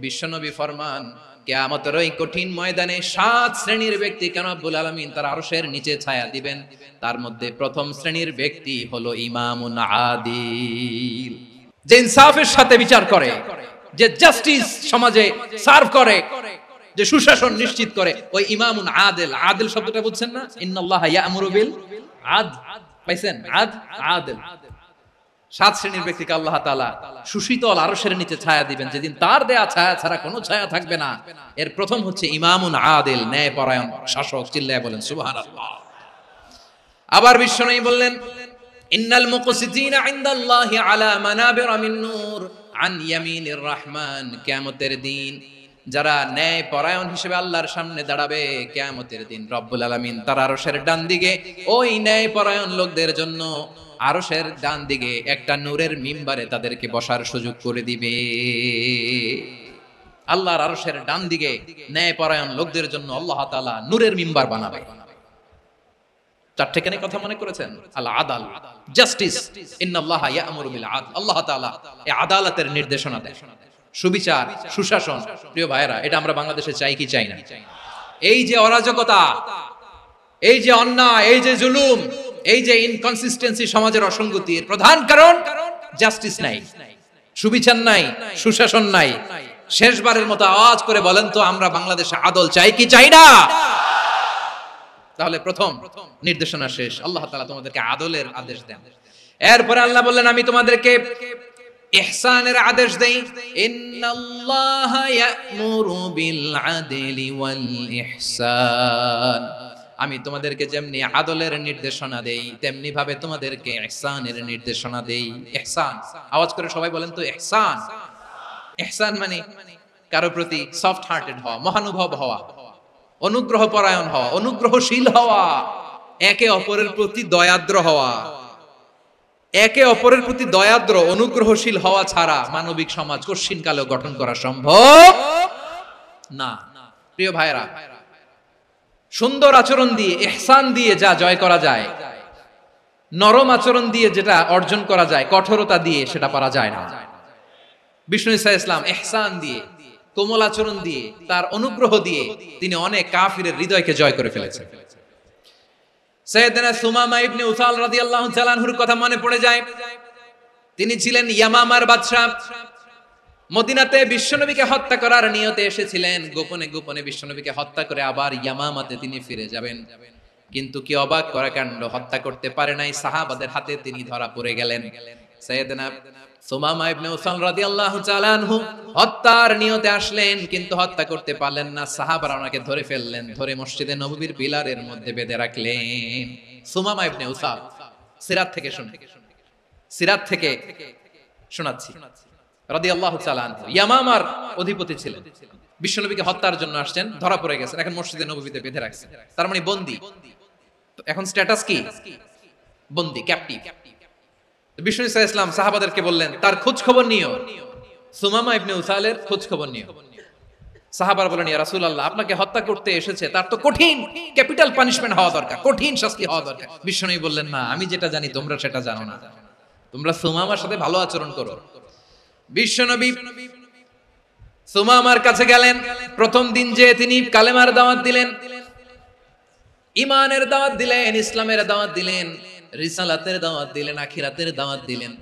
বিশ্বনবী ফরমান, কিয়ামতের ওই কঠিন ময়দানে 7 শ্রেণীর ব্যক্তি কেন রব্বুল আলামিন তার আরশের নিচে ছায়া দিবেন। তার মধ্যে প্রথম শ্রেণীর ব্যক্তি হলো ইমামুন আদিল, যে ইনসাফের সাথে বিচার করে, যে জাস্টিস সমাজে সার্ভ করে, যে সুশাসন নিশ্চিত করে, ওই ইমামুন আদিল। আদিল শব্দটা বুঝছেন না? ইন্নাল্লাহা ইয়া'মুরু বিল আদল, পাইছেন? আদিল। 7 শ্রেণীর ব্যক্তিকে আল্লাহ তাআলা সুশীতল আরশের নিচে ছায়া দিবেন, যেদিন তার দেয়া ছায়া ছাড়া কোনো ছায়া থাকবে না। এর প্রথম হচ্ছে ইমামুন আদিল, ন্যায়পরায়ণ শাসক। চিল্লায়ে বলেন সুবহানাল্লাহ। আবার বিশ্বনবী বললেন, ইন্নাল মুকসিতিনা ইনদাল্লাহি আলা মানাবিরা মিন নূর আন ইয়ামিনির রহমান। কিয়ামতের দিন যারা ন্যায়পরায়ণ হিসেবে আল্লাহর সামনে দাঁড়াবে, কিয়ামতের দিন রব্বুল আলামিন তার আরশের ডান দিকে ওই ন্যায়পরায়ণ লোকদের জন্য আরশের ডান দিকে একটা নূরের মিম্বারে তাদেরকে বসার সুযোগ করে দিবে। আল্লাহর আরশের ডান দিকে ন্যায়পরায়ণ লোকদের জন্য আল্লাহ তাআলা নূরের মিম্বার বানাবে। 4টে কেন কথা মনে করেছেন? আল আদাল, জাস্টিস, ইন্নাল্লাহা ইয়া'মুরু বিল আদল। আল্লাহ তাআলা এই আদালতের নির্দেশনা দেন, সুবিচার, সুশাসন। প্রিয় ভাইরা, এটা আমরা বাংলাদেশে চাই কি চাই না? এই যে অরাজকতা, এই যে অন্যায়, এই যে জুলুম, এই যে ইনকনসিস্টেন্সি সমাজের অসঙ্গতির প্রধান কারণ জাস্টিস নাই, সুবিচার নাই, সুশাসন নাই। শেষবারের মতো আওয়াজ করে বলেন তো, আমরা বাংলাদেশে আদল চাই কি চাই না? তাহলে প্রথম নির্দেশনা শেষ, আল্লাহ তাআলা তোমাদেরকে আদলের আদেশ দেন। এরপরে আল্লাহ বললেন, আমি তোমাদেরকে ইহসানের আদেশ দেই। ইন্নাল্লাহা ইয়া'মুরু বিল আদলি ওয়াল ইহসান। আমি তোমাদেরকে যেমনি আদলের নির্দেশনা দেই, তেমনি ভাবে তোমাদেরকে ইহসানের নির্দেশনা দেই। ইহসান, আওয়াজ করে সবাই বলেন তো ইহসান। ইহসান মানে কারো প্রতি সফট হার্টেড হওয়া, মহানুভব হওয়া, অনুগ্রহ পরায়ণ হওয়া, অনুগ্রহশীল হওয়া, একে অপরের প্রতি দয়াদ্র হওয়া। একে অপরের প্রতি দয়াদ্র, অনুগ্রহশীল হওয়া ছাড়া মানবিক সমাজ কঠিন কালেও গঠন করা সম্ভব না। প্রিয় ভাইরা, সুন্দর আচরণ দিয়ে, ইহসান দিয়ে যা জয় করা যায়, নরম আচরণ দিয়ে যেটা অর্জন করা যায়, কঠোরতা দিয়ে সেটা পারা যায় না। বিষ্ণু ঈসা ইসলাম ইহসান দিয়ে, কোমল আচরণ দিয়ে, তার অনুগ্রহ দিয়ে তিনি অনেক কাফিরের হৃদয়কে জয় করে ফেলেছেন। সাইয়েদনা সুমামা ইবনে উসাল রাদিয়াল্লাহু তাআলা আনহুর কথা মনে পড়ে যায়। তিনি ছিলেন ইয়ামামার বাদশা। মদিনাতে বিশ্বনবীকে হত্যা করার নিয়তে এসেছিলেন, গোপনে গোপনে বিশ্বনবীকে হত্যা করে আবার ইয়ামামাতে তিনি ফিরে যাবেন। কিন্তু কি অবাক করা কাণ্ড, হত্যা করতে পারে নাই, সাহাবাদের হাতে তিনি ধরা পড়ে গেলেন। সাইয়েদনা সুমামা ইবনে উসাল রাদিয়াল্লাহু তাআলা আনহু হত্যার নিয়তে আসলেন, কিন্তু হত্যা করতে পারলেন না। সাহাবারা ওনাকে ধরে ফেললেন, ধরে মসজিদে নববীর পিলারের মধ্যে বেঁধে রাখলেন। সুমামা ইবনে উসাল, সিরাত থেকে শোনাচ্ছি, রাদিয়াল্লাহু তাআলা আনহু ইয়ামামার অধিপতি ছিলেন। বিশ্বনবীকে হত্যার জন্য আসছেন, ধরা পড়ে গেছেন, এখন মসজিদে নববীতে বেঁধে রাখছেন, তার মানে বন্দী। এখন স্ট্যাটাস কি? বন্দী, ক্যাপটিভ। বিষ্ণু ঈসা ইসলাম সাহাবাদেরকে বললেন, তার খোঁজ খবর নিও, সুমামা ইবনে উসালের খোঁজ খবর নিও। সাহাবারা বলেন, ইয়া রাসূলুল্লাহ, আপনাকে হত্যা করতে এসেছে, তার তো কঠিন ক্যাপিটাল পানিশমেন্ট হওয়া দরকার, কঠিন শাস্তি হওয়া দরকার। বিশ্বনবী বললেন, না, আমি যেটা জানি তোমরা সেটা জানো না, তোমরা সুমামার সাথে ভালো আচরণ করো। বিশ্বনবী সুমামার কাছে গেলেন। প্রথম দিন যে তিনি কালেমার দাওয়াত দিলেন, ঈমানের দাওয়াত দিলেন, ইসলামের দাওয়াত দিলেন, রিসালাতের দাওয়াত দিলেন, আখিরাতের দাওয়াত দিলেন।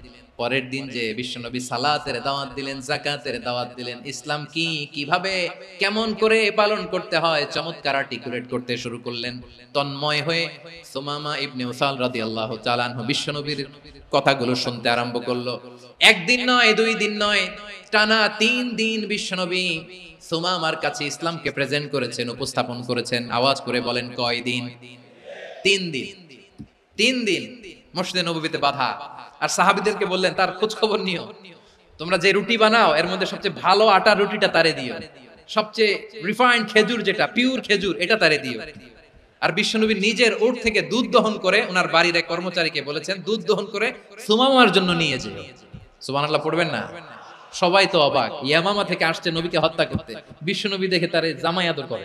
পরের দিন যে বিশ্বনবী সালাতের দাওয়াত দিলেন, যাকাতের দাওয়াত দিলেন, ইসলাম কি, কিভাবে, কেমন করে পালন করতে হয় চমৎকার আর্টিকুলেট করতে শুরু করলেন। তন্ময় হয়ে সুমামা ইবনে উসাল রাদিয়াল্লাহু তাআলা আনহু বিশ্বনবীর কথাগুলো শুনতে আরম্ভ করলো। একদিন নয়, 2 দিন নয়, টানা 3 দিন বিশ্বনবী সুমামার কাছে ইসলামকে প্রেজেন্ট করেছেন, উপস্থাপন করেছেন। আওয়াজ করে বলেন, কয় দিন? 3 দিন। 3 দিন মসজিদে নববীতে বাধা। আর সাহাবীদেরকে বললেন, তার খোঁজ খবর নিও, তোমরা যে রুটি বানাও এর মধ্যে সবচেয়ে ভালো আটার রুটিটা তারে দিও, সবচেয়ে রিফাইন্ড খেজুর, যেটা পিওর খেজুর, এটা তারে দিও। আর বিশ্বনবী নিজের উট থেকে দুধ দহন করে ওনার বাড়ির এক কর্মচারীকে বলেছেন, দুধ দহন করে সুমামার জন্য নিয়ে যেও। সুবহানাল্লাহ পড়বেন না? সবাই তো অবাক, ইয়ামামা থেকে আসছে নবীকে হত্যা করতে, বিশ্বনবী দেখে তারে জামাই আদর করে।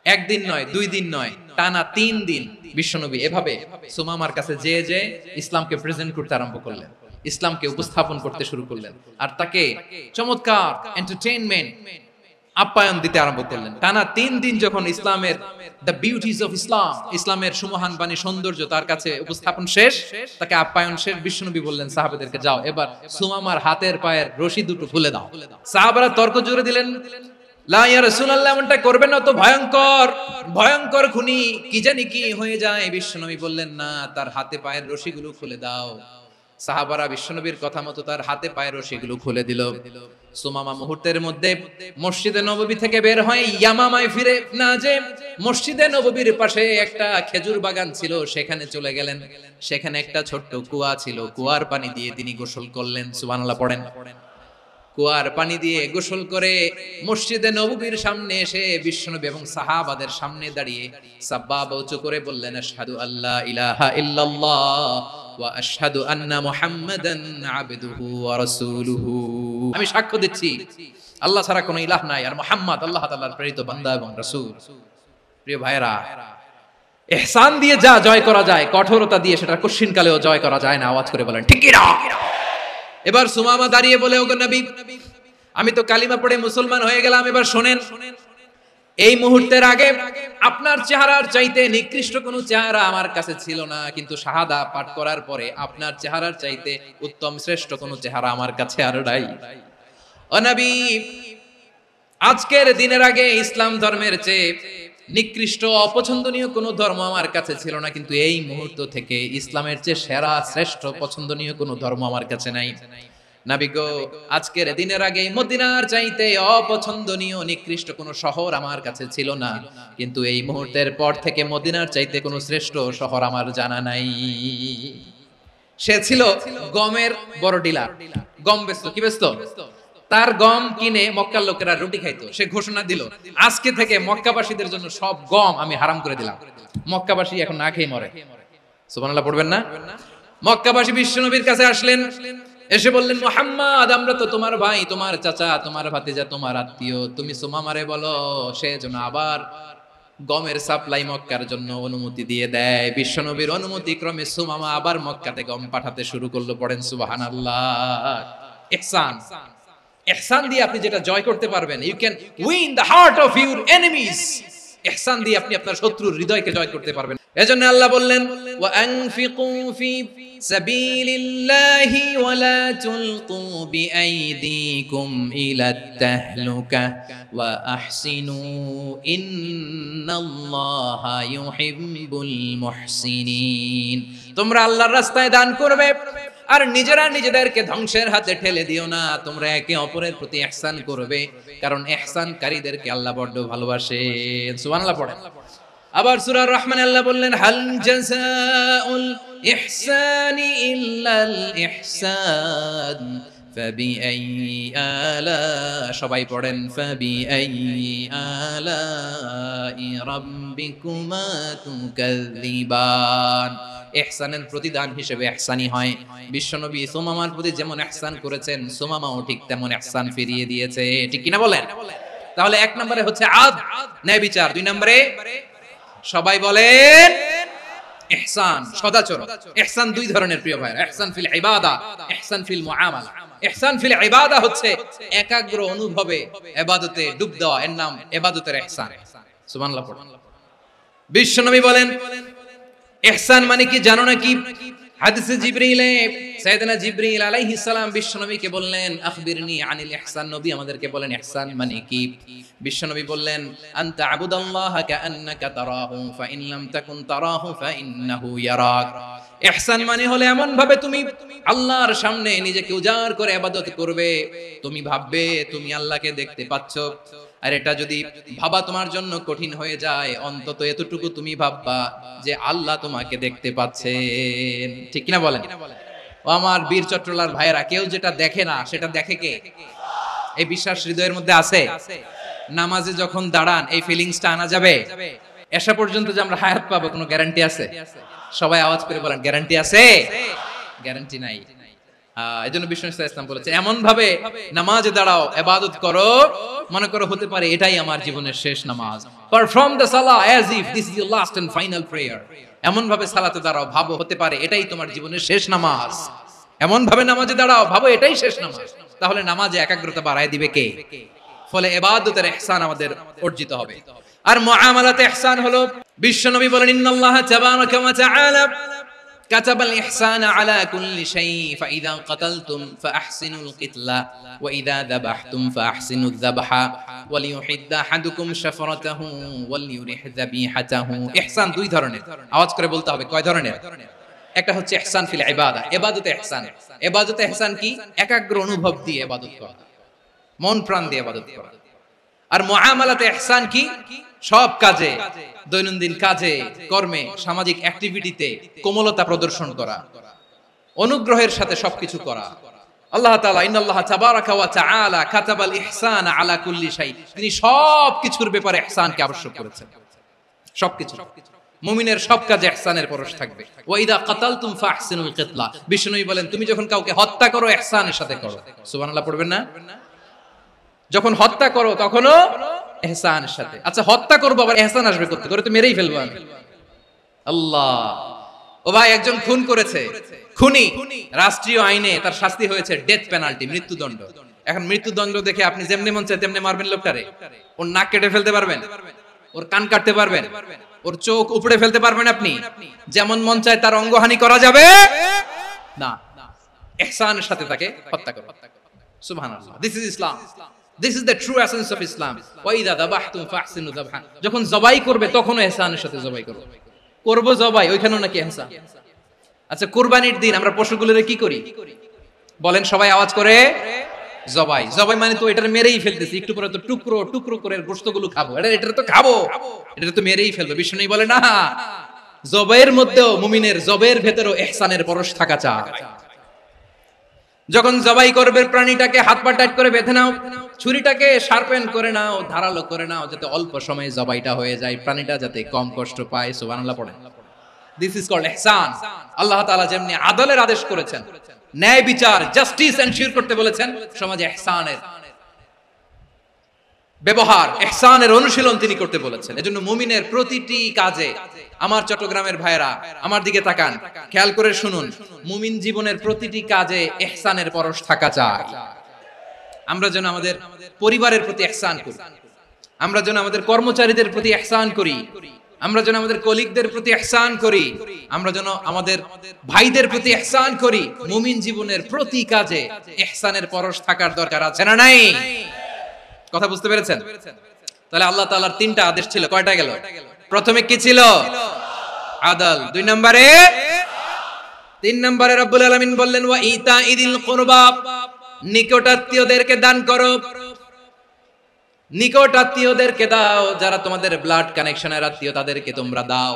একদিন নয়, 2 দিন নয়, টানা 3 দিন বিশ্বনবী এভাবে সুমামার কাছে যে ইসলামকে প্রেজেন্ট করতে আরম্ভ করলেন, ইসলামকে উপস্থাপন করতে শুরু করলেন, আর তাকে চমৎকার এন্টারটেইনমেন্ট, আপ্যায়ন দিতে আরম্ভ করলেন। টানা 3 দিন যখন ইসলামের দ্য বিউটিজ অফ ইসলাম, ইসলামের সুমহান বাণী, সৌন্দর্য তার কাছে উপস্থাপন শেষ, তাকে আপ্যায়ন শেষ, বিশ্বনবী বললেন সাহাবাদেরকে, যাও এবার সুমামার হাতের পায়ের রশি দুটো খুলে দাও। সাহাবারা তর্ক জুড়ে দিলেন, লা ইয়া রাসূলুল্লাহ, এমনটা করবেন না, তো ভয়ঙ্কর ভয়ঙ্কর খুনি, কি জানি কি হয়ে যায়। বিশ্বনবী বললেন, না, তার হাতে পায়ের রশিগুলো খুলে দাও। সাহাবারা বিশ্বনবীর কথা মতো তার হাতে পায়ের রশিগুলো খুলে দিল। সুমামা মুহূর্তের মধ্যে মসজিদে নববী থেকে বের হয়ে ইয়ামামায় ফিরে না যে মসজিদে নববীর পাশে একটা খেজুর বাগান ছিল, সেখানে চলে গেলেন। সেখানে একটা ছোট্ট কুয়া ছিল, কুয়ার পানি দিয়ে তিনি গোসল করলেন। সুবহানাল্লাহ পড়েন। কুয়ার পানি দিয়ে গোসল করে মসজিদে নববীর সামনে এসে বিশ্বনবী এবং সাহাবাদের সামনে দাঁড়িয়ে সাব্বাবা উঁচু করে বললেন, আশহাদু আল্লা ইলাহা ইল্লাল্লাহ ওয়া আশহাদু আন্না মুহাম্মাদান আবদুহু ওয়া রাসূলুহু। আমি সাক্ষ্য দিচ্ছি আল্লাহ ছাড়া কোনো ইলাহ নাই, আর মুহাম্মদ আল্লাহ তাআলার প্রেরিত বান্দা এবং রাসূল। প্রিয় ভাইরা, ইহসান দিয়ে যা জয় করা যায়, কঠোরতা দিয়ে সেটা কঠিনকালেও জয় করা যায় না। আওয়াজ করে বলেন, ঠিক কি না? এবার সুমামা দাঁড়িয়ে বলে, ওগো নবী, আমি তো কালিমা পড়ে মুসলমান হয়ে গেলাম, এবার শোনেন, এই মুহূর্তের আগে আপনার চেহারার চাইতে নিকৃষ্ট কোনো চেহারা আমার কাছে ছিল না, কিন্তু শাহাদা পাঠ করার পরে আপনার চেহারার চাইতে উত্তম শ্রেষ্ঠ কোনো চেহারা আমার কাছে আর নাই। ও নবী, আজকের দিনের আগে ইসলাম ধর্মের চেয়ে নিকৃষ্ট অপছন্দনীয় কোনো ধর্ম আমার কাছে ছিল না, কিন্তু এই মুহূর্ত থেকে ইসলামের চেয়ে সেরা শ্রেষ্ঠ পছন্দনীয় কোনো ধর্ম আমার কাছে নাই। নবী গো, আজকের দিনের আগে মদিনার চাইতে অপছন্দনীয় নিকৃষ্ট কোনো শহর আমার কাছে ছিল না, কিন্তু এই মুহূর্তের পর থেকে মদিনার চাইতে কোনো শ্রেষ্ঠ শহর আমার জানা নাই। সে ছিল গমের বড় ডিলার, গম বেচতো। কি বেচতো? তার গম কিনে মক্কার লোকেরা রুটি খাইতো। সে ঘোষণা দিল, আজকে থেকে মক্কাবাসীদের জন্য সব গম আমি হারাম করে দিলাম, মক্কাবাসী এখন না খেয়ে মরে। সুবহানাল্লাহ পড়বেন না? মক্কাবাসী বিশ্বনবীর কাছে আসলেন, এসে বললেন, মুহাম্মদ আমরা তো তোমার ভাই, তোমার চাচা, তোমার ভাতিজা, তোমার আত্মীয়, তুমি সুমামারে বলো সে যেন আবার গমের সাপ্লাই মক্কার জন্য অনুমতি দিয়ে দেয়। বিশ্বনবীর অনুমতি ক্রমে সুমামা আবার মক্কাতে গম পাঠাতে শুরু করলো। পড়েন সুবহানাল্লাহ। ইহসান, ইহসান দিয়ে আপনি যেটা জয় করতে পারবেন, you can win the heart of your enemies. ইহসান দিয়ে আপনি আপনার শত্রুর হৃদয়কে জয় করতে পারবেন। এজন্য আল্লাহ বললেন, ওয়া আনফিকু ফি সাবিলিল্লাহি ওয়া লা তুলকু বিআইদিকুম ইলাত তাহলুকা ওয়া আহসিনু ইন্নাল্লাহা ইউহিব্বুল মুহসিনিন। তোমরা আল্লাহর রাস্তায় দান করবে আর নিজেরা নিজেদেরকে ধ্বংসের হাতে ঠেলে দিও না। তোমরা একে অপরের প্রতি ইহসান করবে, কারণ ইহসানকারীদেরকে আল্লাহ বড় ভালোবাসেন। সুবহানাল্লাহ পড়েন। আবার সূরা রহমান আল্লাহ বললেন, হাল জাযাউল ইহসানি ইল্লাল ইহসান ফাবিআইয়ি আলা, সবাই পড়েন, ফাবিআইয়ি আলাই রাব্বিকুমা তুকাযযিবান। ইহসানের প্রতিদান হিসেবে ইহসানি হয়। বিশ্বনবী সুমামার প্রতি যেমন ইহসান করেছেন, সুমামাও ঠিক তেমন ইহসান ফিরিয়ে দিয়েছে। ঠিক কিনা বলেন? তাহলে এক নম্বরে হচ্ছে আদ, ন্যায় বিচার। দুই নম্বরে সবাই বলেন ইহসান, সদাচরণ। ইহসান দুই ধরনের প্রিয় ভাইরা, ইহসান ফিল ইবাদা, ইহসান ফিল মুআমালা। ইহসান ফিল ইবাদা হচ্ছে একাগ্র অনুভবে ইবাদতে ডুব দেওয়া, এর নাম ইবাদতের ইহসান। সুবহানাল্লাহ পড়ুন। বিশ্বনবী বলেন ইহসান মানে কি জানো নাকি? হাদিসে জিবরিলে সাইয়েদনা জিবরিল আলাইহিস সালাম বিশ্বনবীকে বললেন, আখবিরনি আনিল ইহসান। নবী আমাদেরকে বলেন ইহসান মানে কি? বিশ্বনবী বললেন, আনতা আবুদাল্লাহা কাআন্নাকা তারাহু ফাইন লাম তাকুন তারাহু ফাইন্নাহু ইয়ারাক। ইহসান মানে হলো এমন ভাবে তুমি আল্লাহর সামনে নিজেকে উজাড় করে ইবাদত করবে, তুমি ভাববে তুমি আল্লাহকে দেখতে পাচ্ছ। আর এটা যদি ভাবা তোমার জন্য কঠিন হয়ে যায়, অন্তত এতটুকু তুমি ভাববা যে আল্লাহ তোমাকে দেখতে পাচ্ছেন। ঠিক কিনা বলেন? ও আমার বীর চট্টলার ভাইয়েরা, কেউ যেটা দেখে না সেটা দেখে কে? এই বিশ্বাস হৃদয়ের মধ্যে আছে? নামাজে যখন দাঁড়ান এই ফিলিংসটা আনা যাবে? এসা পর্যন্ত যে আমরা হায়াত পাবো কোনো গ্যারান্টি আছে? সবাই আওয়াজ করে বলেন, গ্যারান্টি আছে? গ্যারান্টি নাই। এজন্য বিষ্ণু ইসলাম বলেছে এমন ভাবে নামাজে দাঁড়াও, ইবাদত করো, মনে করো হতে পারে এটাই আমার জীবনের শেষ নামাজ। পারফর্ম দ্য সালাহ as if this is your last and final prayer. এমন ভাবে সালাতে দাঁড়াও, ভাবো হতে পারে এটাই তোমার জীবনের শেষ নামাজ। এমন ভাবে নামাজে দাঁড়াও, ভাবো এটাই শেষ নামাজ। তাহলে নামাজে একাগ্রতা বাড়ায় দিবে কে? ফলে ইবাদতের ইহসান আমাদের অর্জিত হবে। আর মুআমালাতে ইহসান হলো, বিশ্বনবী বলেন, ইন্নাল্লাহা তাবারাকা ওয়া তাআলা কাতাবাল ইহসানা আলা কুল্লি শাই ফাইযা কাতালতুম ফাআহসিনুল কিতলা ওয়া ইযা যাবাহতুম ফাআহসিনুয যাবহা ওয়ালিয়ুহিদ্দা আহাদুকুম শাফরাতাহু ওয়ালিয়ুরিহ যাবিহাতাহু। ইহসান দুই ধরনের, আওয়াজ করে বলতে হবে কয় ধরনের? একটা হচ্ছে ইহসান ফিল ইবাদা, ইবাদতে ইহসান। ইবাদতে ইহসান কি? একাগ্র অনুভব দিয়ে ইবাদত করা, মন প্রাণ দিয়ে ইবাদত করা। আর মুআমালাতে ইহসান কি? সব কাজে, দৈনন্দিন কাজে, কর্মে, সামাজিক অ্যাক্টিভিটিতে কোমলতা প্রদর্শন করা, অনুগ্রহের সাথে সবকিছু করা। আল্লাহ তাআলা ইন্নাল্লাহা তাবারাকা ওয়া তাআলা কাতাবাল ইহসানা আলা কুল্লি শাই, তিনি সবকিছুর ব্যাপারে ইহসানকে আবশ্যক করেছেন। সবকিছু, মুমিনের সব কাজে ইহসানের পরশ থাকবে। ওয়া ইযা কাতালতুম ফাহসিনুল কিতলা, বিষ্ণুই বলেন তুমি যখন কাউকে হত্যা করো ইহসানের সাথে করো। সুবহানাল্লাহ পড়বেন না? যখন হত্যা করো তখনও ইহসানের সাথে। আচ্ছা হত্যা করবো আবার ইহসান আসবে করতে, করে তো মেরেই ফেলবো আমি। আল্লাহ, ও ভাই একজন খুন করেছে, খুনি, রাষ্ট্রীয় আইনে তার শাস্তি হয়েছে ডেথ পেনাল্টি, মৃত্যুদণ্ড। এখন মৃত্যুদণ্ড দেখে আপনি যেমনি মন চায় তেমনি মারবেন লোকটারে? ওর নাক কেটে ফেলতে পারবেন? ওর কান কাটতে পারবেন? ওর চোখ উপড়ে ফেলতে পারবেন আপনি? যেমন মন চায় তার অঙ্গহানি করা যাবে না। ইহসানের সাথে তাকে হত্যা করো। সুবহানাল্লাহ, this is Islam. This is the true essence of Islam. ওয়া ইযা যাবাহতুম ফাহসিনু যাবহা, যখন জবাই করবে তখনও ইহসানের সাথে জবাই করো। করব জবাই, ওইখানেও নাকি ইহসান। আচ্ছা কুরবানির দিন আমরা পশুগুলোরে কি করি বলেন? সবাই আওয়াজ করে জবাই। জবাই মানে তো এটারে মেরেই ফেলতেছি, একটু পরে তো টুকরো টুকরো করে গোশতগুলো খাবো, এটা তো খাবো, এটা তো মেরেই ফেলবো। বিষ্ণু বলে না, জবাইয়ের মধ্যেও মুমিনের জবের ভেতরেও ইহসানের পরশ থাকা চাই। যখন জবাই করবে প্রাণীটাকে হাত পা টাইট করে বেঁধে নাও, ছুরিটাকে শার্পেন করে নাও, ধারালো করে নাও, যাতে অল্প সময়ে জবাইটা হয়ে যায়, প্রাণীটা যাতে কম কষ্ট পায়। সুবহানাল্লাহ পড়েন। দিস ইজ কল্ড ইহসান। আল্লাহ তাআলা যেমনি আদলের আদেশ করেছেন, ন্যায় বিচার, জাস্টিস এনশিওর করতে বলেছেন, সমাজে ইহসানের ব্যবহার, ইহসানের অনুশীলন তিনি করতে বলেছেন। এজন্য মুমিনের প্রতিটি কাজে, আমার চট্টগ্রামের ভাইরা আমার দিকে তাকান, খেয়াল করে শুনুন, মুমিন জীবনের প্রতিটি কাজে ইহসানের পরশ থাকা চাই। আমরা যেন আমাদের পরিবারের প্রতি ইহসান করি, আমরা যেন আমাদের কর্মচারীদের প্রতি ইহসান করি, আমরা যেন আমাদের কলিগদের প্রতি ইহসান করি, আমরা যেন আমাদের ভাইদের প্রতি ইহসান করি। মুমিন জীবনের প্রতি কাজে ইহসানের পরশ থাকার দরকার আছে না নাই? কথা বুঝতে পেরেছেন? তাহলে আল্লাহ তাআলার তিনটা আদেশ ছিল, কয়টা গেল? প্রথমে কি ছিল? আদল। 2 নম্বরে, 3 নম্বরে রব্বুল আলামিন বললেন ওয়া ইতাইদিল কুরবা, নিকটাত্মীয়দেরকে দান করো, নিকটাত্মীয়দেরকে দাও, যারা তোমাদের ব্লাড কানেকশনের আত্মীয় তাদেরকে তোমরা দাও।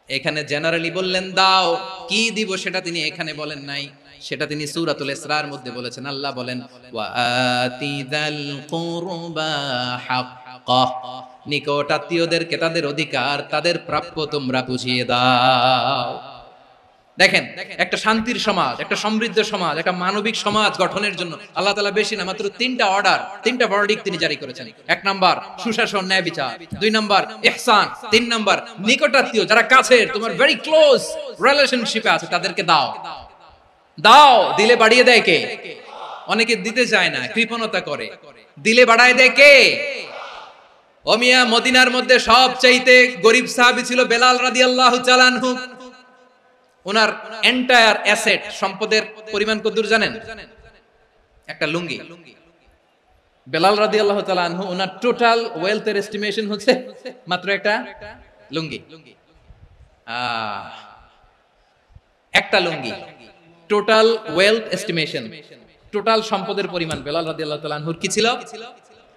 এখানে জেনারেলি বললেন দাও, কি দিব সেটা তিনি এখানে বলেন নাই, সেটা তিনি সূরাতুল ইসরার মধ্যে বলেছেন। আল্লাহ বলেন ওয়া আতিদাল কুরবা হাক্কা, নিকটাত্মীয়দেরকে তাদের অধিকার, তাদের প্রাপ্য তোমরা বুঝিয়ে দাও। দেখেন, একটা শান্তির সমাজ, একটা সমৃদ্ধ সমাজ, একটা মানবিক সমাজ গঠনের জন্য আল্লাহ তাআলা বেশি না, মাত্র 3টা অর্ডার, 3টা ভার্ডিক্ট তিনি জারি করেছেন। 1 নাম্বার সুশাসন, ন্যায় বিচার; 2 নাম্বার ইহসান; 3 নাম্বার নিকটাত্মীয়, যারা কাছের, তোমার ভেরি ক্লোজ রিলেশনশিপে আছে, তাদেরকে দাও। দাও, দিলে বাড়িয়ে দেয় কে? অনেকে দিতে চায় না, কৃপণতা করে। দিলে বাড়ায় দেয় কে? ও মিয়া, মদিনার মধ্যে সবচাইতে গরিব সাহাবী ছিল বেলাল রাদিয়াল্লাহু তাআলা আনহু। ওনার এন্টায়ার অ্যাসেট, সম্পদের পরিমাণ কতদূর জানেন? একটা লুঙ্গি। বেলাল রাদিয়াল্লাহু তাআলা আনহু, ওনার টোটাল ওয়েলথের এস্টিমেশন হচ্ছে মাত্র একটা লুঙ্গি। একটা লুঙ্গি, টোটাল ওয়েলথ এস্টিমেশন, টোটাল সম্পদের পরিমাণ বেলাল রাদিয়াল্লাহু তাআলা আনহুর কি ছিল?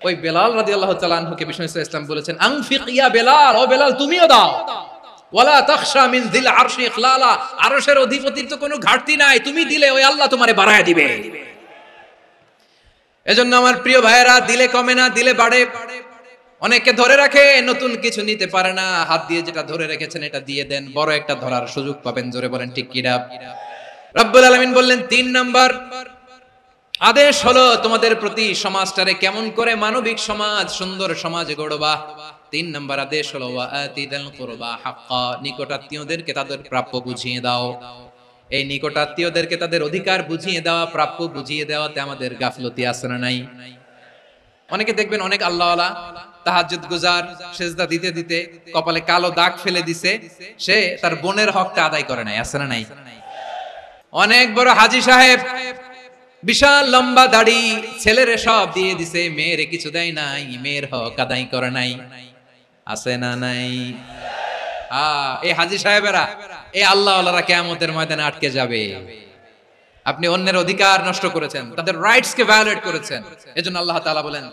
ওই বেলাল রাদিয়াল্লাহু তাআলা আনহুকে বিষ্ণু ইসলাম বলেছেন আনফিক ইয়া বেলাল, ও বেলাল তুমিও দাও। ওয়ালা তাখশা মিন যিল আরশি ইখলালা, আরশের অধিপতির তো কোনো ঘাটতি নাই, তুমি দিলে ওই আল্লাহ তোমারে বাড়ায় দিবে। এজন্য আমার প্রিয় ভাইয়েরা, দিলে কমে না, দিলে বাড়ে। অনেকে ধরে রাখে, নতুন কিছু নিতে পারে না, হাত দিয়ে যেটা ধরে রেখেছেন এটা দিয়ে দেন, বড় একটা ধরার সুযোগ পাবেন। জোরে বলেন ঠিক কি না? রব্বুল আলামিন বললেন 3 নাম্বার আদেশ হলো তোমাদের প্রতি সমাজটারে কেমন করে মানবিক সমাজ, সুন্দর সমাজ গড়বা। 3 নাম্বার আদেশ হলো ওয়া আতিদাল কুরবা হাক্কা, নিকটাত্মীয়দেরকে তাদের প্রাপ্য বুঝিয়ে দাও। এই নিকটাত্মীয়দেরকে তাদের অধিকার বুঝিয়ে দেওয়া, প্রাপ্য বুঝিয়ে দেওয়াতে আমাদের গাফলতি আছে না নাই? অনেকে দেখবেন অনেক আল্লাহওয়ালা, তাহাজ্জুদ গুজার, সেজদা দিতে দিতে কপালে কালো দাগ ফেলে দিছে, সে তার বোনের হকটা আদায় করে নাই, আছে না নাই? অনেক বড় হাজী সাহেব, বিশাল লম্বা দাড়ি, ছেলেরে সব দিয়ে দিছে, মেয়েরে কিছু দেয় নাই, মেয়ের হক আদায় করে নাই, আছে না নাই? এই হাজী সাহেবেরা, এই আল্লাহওয়ালারা কিয়ামতের ময়দানে আটকে যাবে। আপনি অন্যের অধিকার নষ্ট করেছেন, তাদের রাইটস কে ভায়োলেট করেছেন। এজন্য আল্লাহ তাআলা বলেন,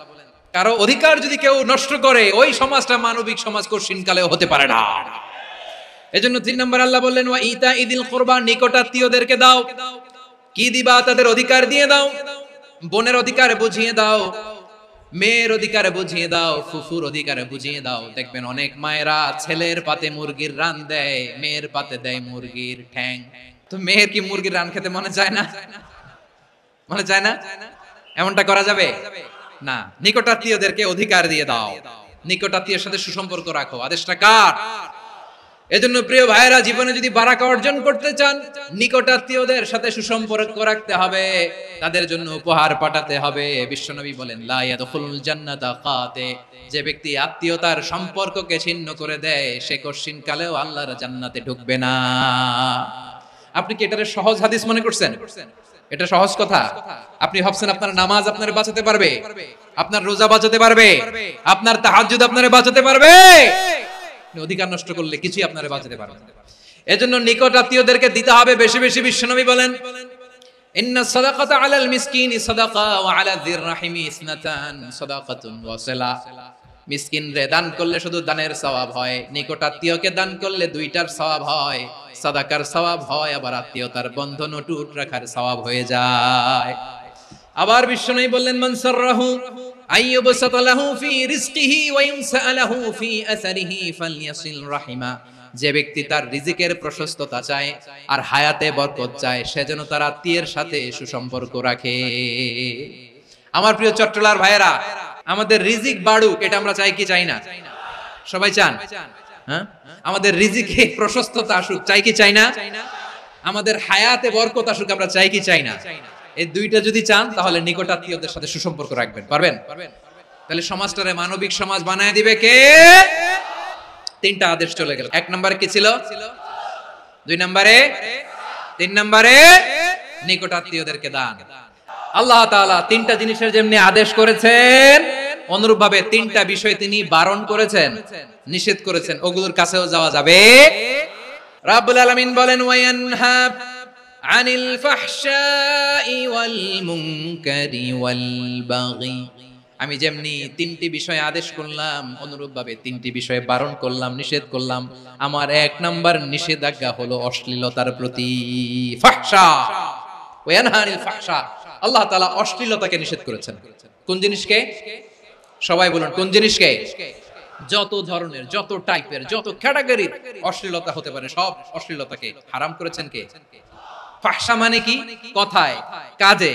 কারো অধিকার যদি কেউ নষ্ট করে, ওই সমাজটা মানবিক সমাজ কঠিনকালেও হতে পারে না। এজন্য 3 নম্বর আল্লাহ বললেন ওয়া ইতাইদিল কুরবা, নিকটাত্মীয়দেরকে দাও। কি দিবা? তাদের অধিকার দিয়ে দাও, বোনের অধিকার বুঝিয়ে দাও, মেয়ের অধিকার বুঝিয়ে দাও, ফুফুর অধিকার বুঝিয়ে দাও। দেখবেন অনেক মায়েরা ছেলের পাতে মুরগির রান দেয়, মেয়ের পাতে দেয় মুরগির ঠ্যাং। তো মেয়ের কি মুরগির রান খেতে মনে চায় না? মনে চায় না? এমনটা করা যাবে না। নিকটাত্মীয়দেরকে অধিকার দিয়ে দাও, নিকটাত্মীয়ের সাথে সুসম্পর্ক রাখো। আদেশটা কার? এজন্য প্রিয় ভাইয়েরা, জীবনে যদি বারাকা অর্জন করতে চান, নিকটাত্মীয়দের সাথে সুসম্পর্ক রাখতে হবে, তাদের জন্য উপহার পাঠাতে হবে। বিশ্বনবী বলেন লা ইয়াদখুলুল জান্নাতা কাতে, যে ব্যক্তি আত্মীয়তার সম্পর্ককে ছিন্ন করে দেয়, সে কঠিন কালেও আল্লাহর জান্নাতে ঢুকবে না। আপনি কি এটারে সহজ হাদিস মনে করছেন? এটা সহজ কথা? আপনি ভাবছেন আপনার নামাজ আপনারে বাঁচাতে পারবে, আপনার রোজা বাঁচাতে পারবে, আপনার তাহাজ্জুদ আপনারে বাঁচাতে পারবে? অধিকার নষ্ট করলে কিছুই আপনারে বাঁচাতে পারবে না। এজন্য নিকট আত্মীয়দেরকে দিতে হবে বেশি বেশি। বিশ্বনবী বলেন ইন্না সাদাকাতা আলাল মিসকিনি সাদাকা ওয়া আলা যির রাহিমি ইসনাতান সাদাকাতুন ওয়া সিলা। মিসকিনরে দান করলে শুধু দানের সওয়াব হয়, নিকট আত্মীয়কে দান করলে 2টার সওয়াব হয়, সাদাকার সওয়াব হয়, আবার আত্মীয়তার বন্ধন অটুট রাখার সওয়াব হয়ে যায়। আবার বিশ্বনবী বললেন মান সাররাহু আইয়ুবসাতা লাহু ফি রিজকিহি ওয়া ইনসাআলাহু ফি আসারিহি ফালইয়াসিল রাহিমা যে ব্যক্তি তার রিজিকের প্রশস্ততা চায় আর হায়াতে বরকত চায় সে যেন তার আত্মীয়ের সাথে সুসম্পর্ক রাখে। আমার প্রিয় চট্টলার ভাইয়েরা, আমাদের রিজিক বাড়ুক এটা আমরা চাই কি চাই না? সবাই চান? হ্যাঁ, আমাদের রিজিকে প্রশস্ততা আসুক চাই কি চাই না? আমাদের হায়াতে বরকত আসুক আমরা চাই কি চাই না? এই দুইটা যদি চান তাহলে নিকট আত্মীয়দের সাথে সুসম্পর্ক রাখবেন। পারবেন? তাহলে সমাজটারে মানবিক সমাজ বানায় দিবে কে? তিনটা আদেশ চলে গেল। এক নম্বরে কি ছিল? 2 নম্বরে, 3 নম্বরে নিকট আত্মীয়দেরকে দান। আল্লাহ তাআলা তিনটা জিনিসের যেমনি আদেশ করেছেন অনুরূপভাবে তিনটা বিষয় তিনি বারণ করেছেন, নিষেধ করেছেন। ওগুলোর কাছেও যাওয়া যাবে। রাব্বুল আলামিন বলেন ওয়ায়ানহা আনিল ফাহশাই ওয়াল মুনকারি ওয়াল বাগি। আমি যেমনি তিনটি বিষয় আদেশ করলাম অনুরূপভাবে তিনটি বিষয় বারণ করলাম, নিষেধ করলাম। আমার 1 নাম্বার নিষেধাজ্ঞা হলো অশ্লীলতার প্রতি। ফাহশা ওয়ায়ানহা আনিল ফাহশা, আল্লাহ তাআলা অশ্লীলতাকে নিষেধ করেছেন। কোন জিনিসকে? সবাই বলুন কোন জিনিসকে? যত ধরনের, যত টাইপের, যত ক্যাটাগরির অশ্লীলতা হতে পারে সব অশ্লীলতাকে হারাম করেছেন কে? ফাহশা মানে কি? কথায়, কাজে,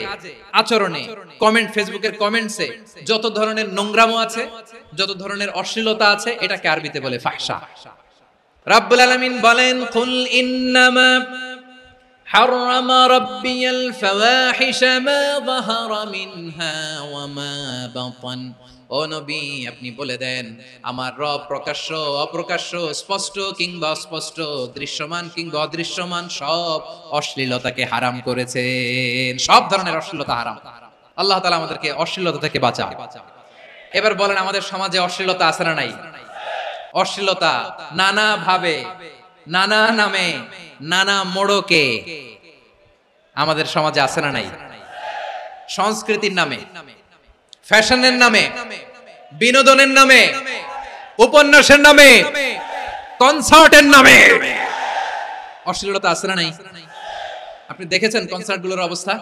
আচরণে, কমেন্ট, ফেসবুকের কমেন্টসে যত ধরনের নোংরামো আছে, যত ধরনের অশ্লীলতা আছে এটাকে আরবিতে বলে ফাহশা। রাব্বুল আলামিন বলেন কুল ইন্নামা حرم ربي الفواحش ما ظهر منها وما بطن। ও নবী আপনি বলে দেন আমার রব প্রকাশ্য অপ্রকাশ্য, স্পষ্ট কিংবা অস্পষ্ট, দৃশ্যমান কিংবা অদৃশ্যমান সব অশ্লীলতাকে হারাম করেছেন। সব ধরনের অশ্লীলতা হারাম। আল্লাহ তাআলা আমাদেরকে অশ্লীলতা থেকে বাঁচান। এবার বলেন আমাদের সমাজে অশ্লীলতা আছে না নাই? অশ্লীলতা নানা ভাবে, নানা নামে, নানা মোড়কে আমাদের সমাজে আছে না নাই? সংস্কৃতির নামে, ফ্যাশনের নামে, বিনোদনের নামে, উপন্যাসের নামে, কনসার্টের নামে অশ্লীলতা আছে না নাই? আপনি দেখেছেন কনসার্ট গুলোর অবস্থা?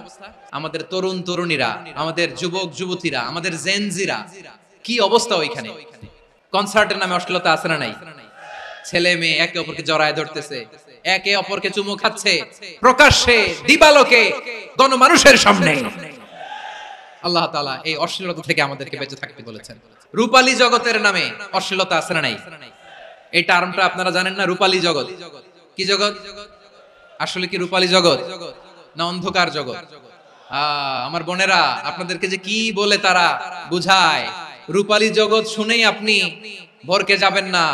আমাদের তরুণ তরুণীরা, আমাদের যুবক যুবতীরা, আমাদের জেনজিরা কি অবস্থা ওইখানে? কনসার্টের নামে অশ্লীলতা আছে না নাই? ছেলে মেয়ে একে অপরকে জড়ায় ধরতেছে, একে অপরকে চুমু খাচ্ছে প্রকাশ্যে, দিবালোকে, গণমানুষের সামনে। আল্লাহ তাআলা এই অশ্লীলতা থেকে আমাদেরকে বেঁচে থাকতে বলেছেন। রূপালী জগতের নামে অশ্লীলতা আছে না নাই? এই টার্মটা আপনারা জানেন না? রূপালী জগৎ কি জগৎ? আসলে কি রূপালী জগৎ না অন্ধকার জগৎ? আমার বোনেরা আপনাদেরকে যে কি বলে তারা বুঝায়, রূপালী জগৎ শুনেই আপনি ভরকে যাবেন না।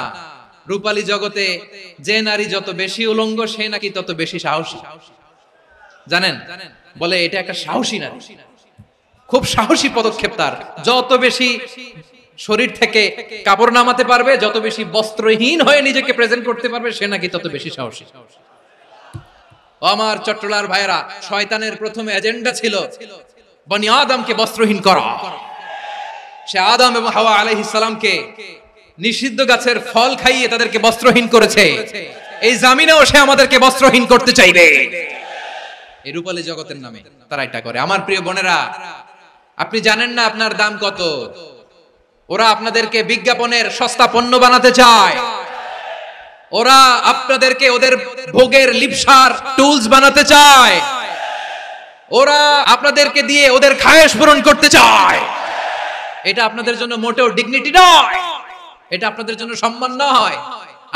রূপালী জগতে যে নারী যত বেশি উলঙ্গ সে নাকি তত বেশি সাহসী। জানেন? বলে এটা একটা সাহসী নারী, খুব সাহসী পদক্ষেপ তার। যত বেশি শরীর থেকে কাপড় নামাতে পারবে, যত বেশি বস্ত্রহীন হয়ে নিজেকে প্রেজেন্ট করতে পারবে সে নাকি তত বেশি সাহসী। আমার চট্টলার ভাইয়েরা, শয়তানের প্রথম এজেন্ডা ছিল বনি আদমকে বস্ত্রহীন করা। সে আদম এবং হাওয়া আলাইহিস সালামকে নিষিদ্ধ গাছের ফল খাইয়ে তাদেরকে বস্ত্রহীন করেছে। এই জামিনেও সে আমাদেরকে বস্ত্রহীন করতে চাইবে। এই রূপালী জগতের নামে তারা এটা করে। আমার প্রিয় বোনেরা, আপনি জানেন না আপনার দাম কত? ওরা আপনাদেরকে বিজ্ঞাপনের সস্তা পণ্য বানাতে চায়। ওরা আপনাদেরকে ওদের ভোগের লিপসার টুলস বানাতে চায়। ওরা আপনাদেরকে দিয়ে ওদের খায়েশ পূরণ করতে চায়। এটা আপনাদের জন্য মোটেও ডিগনিটি নয়, এটা আপনাদের জন্য সম্মান নয়।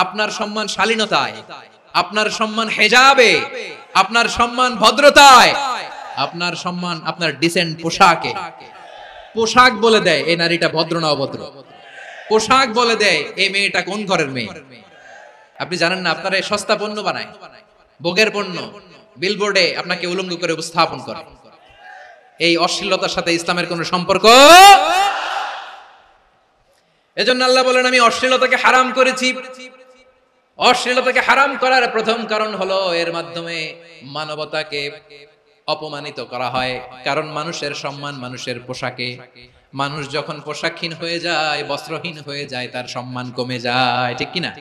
আপনার সম্মান শালীনতায়, আপনার সম্মান হেজাবে, আপনার সম্মান ভদ্রতায়, আপনার সম্মান আপনার ডিসেন্ট পোশাকে। পোশাক বলে দেয় এই নারীটা ভদ্র না অভদ্র। পোশাক বলে দেয় এই মেয়েটা কোন ঘরের মেয়ে। আপনি জানেন না আপনারা এই সস্তা পণ্য বানায়, ভোগের পণ্য, বিলবোর্ডে আপনাকে উলঙ্গ করে উপস্থাপন করে। এই অশ্লীলতার সাথে ইসলামের কোনো সম্পর্ক। এজন্য আল্লাহ বলেন আমি অশ্লীলতাকে হারাম করেছি। অশ্লীলতাকে হারাম করার প্রথম কারণ হলো এর মাধ্যমে মানবতাকে অপমানিত করা হয়। কারণ মানুষের সম্মান মানুষের পোশাকে। মানুষ যখন পোশাকহীন হয়ে যায়, বস্ত্রহীন হয়ে যায়, তার সম্মান কমে যায়, ঠিক কিনা?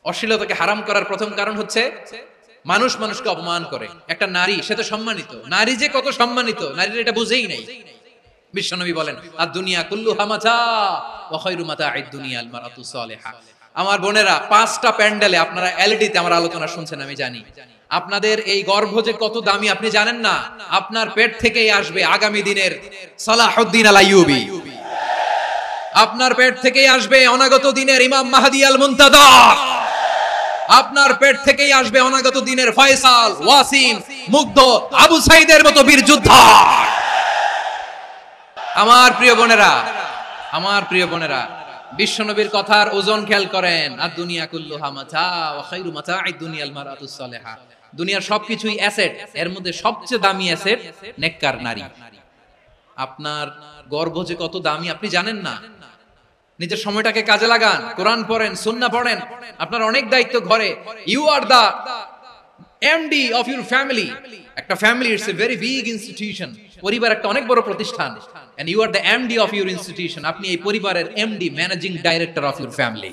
অশ্লীলতাকে হারাম করার প্রথম কারণ হচ্ছে মানুষ মানুষকে অপমান করে। একটা নারী, সে তো সম্মানিত, নারী যে কত সম্মানিত নারীর এটা বুঝেই নাই। বিশ্বনবী বলেন আর দুনিয়া কুল্লুহা মাতা ওয়া খায়রু মাতা'আদ দুনিয়া আল মারাতু সালিহা। আমার বোনেরা, 5টা প্যান্ডেলে আপনারা এলইডিতে আমার আলোচনা শুনছেন আমি জানি। আপনাদের এই গর্ভ যে কত দামি আপনি জানেন না। আপনার পেট থেকেই আসবে আগামী দিনের সালাহুদ্দিন আল আইয়ুবী। আপনার পেট থেকেই আসবে অনাগত দিনের ইমাম মাহদী আল মুনতাদর। আপনার পেট থেকেই আসবে অনাগত দিনের ফয়সাল, ওয়াসিম, মুগ্ধ, আবু সাইদের মতো বীর যোদ্ধা। আমার প্রিয় বোনেরা, আমার প্রিয় বোনেরা, বিশ্বনবীর কথার ওজন খেয়াল করেন। আর দুনিয়া কুল্লুহা মাতা ওয়া খায়রু মাতা'আদ দুনিয়াল মারআতুস সালিহা। দুনিয়ার সবকিছুই অ্যাসেট, এর মধ্যে সবচেয়ে দামি অ্যাসেট নেককার নারী। আপনার গর্ভ যে কত দামি আপনি জানেন না। নিজের সময়টাকে কাজে লাগান, কোরআন পড়েন, সুন্নাহ পড়েন। আপনার অনেক দায়িত্ব ঘরে। You are the MD of your family. একটা family it's a very big institution. পরিবার একটা অনেক বড় প্রতিষ্ঠান। And you are the MD of your institution. আপনি এই পরিবারের MD, managing director of your family.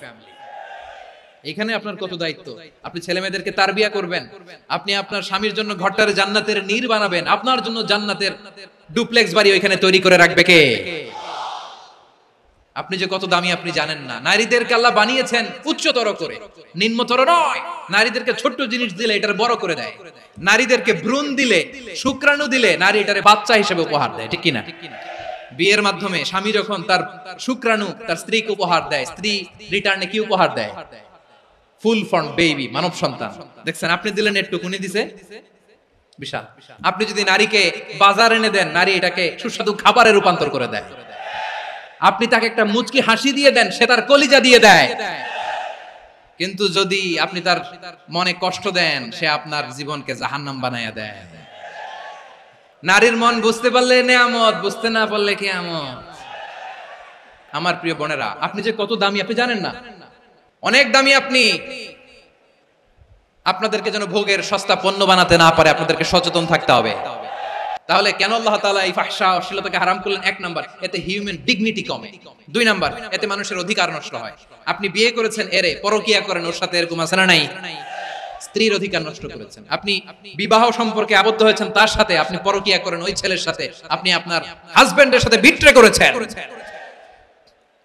এখানে আপনার কত দায়িত্ব। আপনি ছেলে মেয়েদেরকে তারবিয়া করবেন। আপনি আপনার স্বামীর জন্য ঘরটারে জান্নাতের নীর বানাবেন। আপনার জন্য জান্নাতের ডুপ্লেক্স বাড়ি ওইখানে তৈরি করে রাখবে কে? আপনি যে কত দামি আপনি জানেন না। নারীদেরকে আল্লাহ বানিয়েছেন উচ্চতর করে, নিম্নতর নয়। নারীদেরকে ছোট্ট জিনিস দিলে এটারে বড় করে দেয়। নারীদেরকে ভ্রূণ দিলে, শুক্রাণু দিলে নারী এটারে বাচ্চা হিসেবে উপহার দেয়, ঠিক কিনা? বিয়ের মাধ্যমে স্বামী যখন তার শুক্রাণু তার স্ত্রীকে উপহার দেয়, স্ত্রী রিটার্নে কি উপহার দেয়? ফুল ফর্ম বেবি, মানব সন্তান। দেখছেন, আপনি দিলেন একটুক, উনি দিছে বিশাল। আপনি যদি নারীকে বাজার এনে দেন, নারী এটাকে সুস্বাদু খাবারে রূপান্তর করে দেয়। আপনি তাকে একটা মুচকি হাসি দিয়ে দেন, সে তার কলিজা দিয়ে দেয়। কিন্তু যদি আপনি তার মনে কষ্ট দেন, সে আপনার জীবনকে জাহান্নাম বানায়া দেয়। নারীর মন বুঝতে পারলে নেয়ামত, বুঝতে না পারলে কিয়ামত। আমার প্রিয় বোনেরা, আপনি যে কত দামি আপনি জানেন না। অনেক দামি আপনি। আপনাদেরকে যেন ভোগের সস্তা পণ্য বানাতে না পারে, আপনাদেরকে সচেতন থাকতে হবে। তাহলে কেন আল্লাহ তাআলা এই ফাহশা অশ্লীলতাকে হারাম করলেন? 1 নাম্বার, এতে হিউম্যান ডিগনিটি কমে। 2 নাম্বার, এতে মানুষের অধিকার নষ্ট হয়। আপনি বিয়ে করেছেন এরে, পরকিয়া করেন ওর সাথে, এরকম আছে না নাই? স্ত্রীর অধিকার নষ্ট করেছেন। আপনি বিবাহ সম্পর্কে আবদ্ধ হয়েছেন তার সাথে, আপনি পরকিয়া করেন ওই ছেলের সাথে, আপনি আপনার হাজবেন্ডের সাথে বিট্রে করেছেন।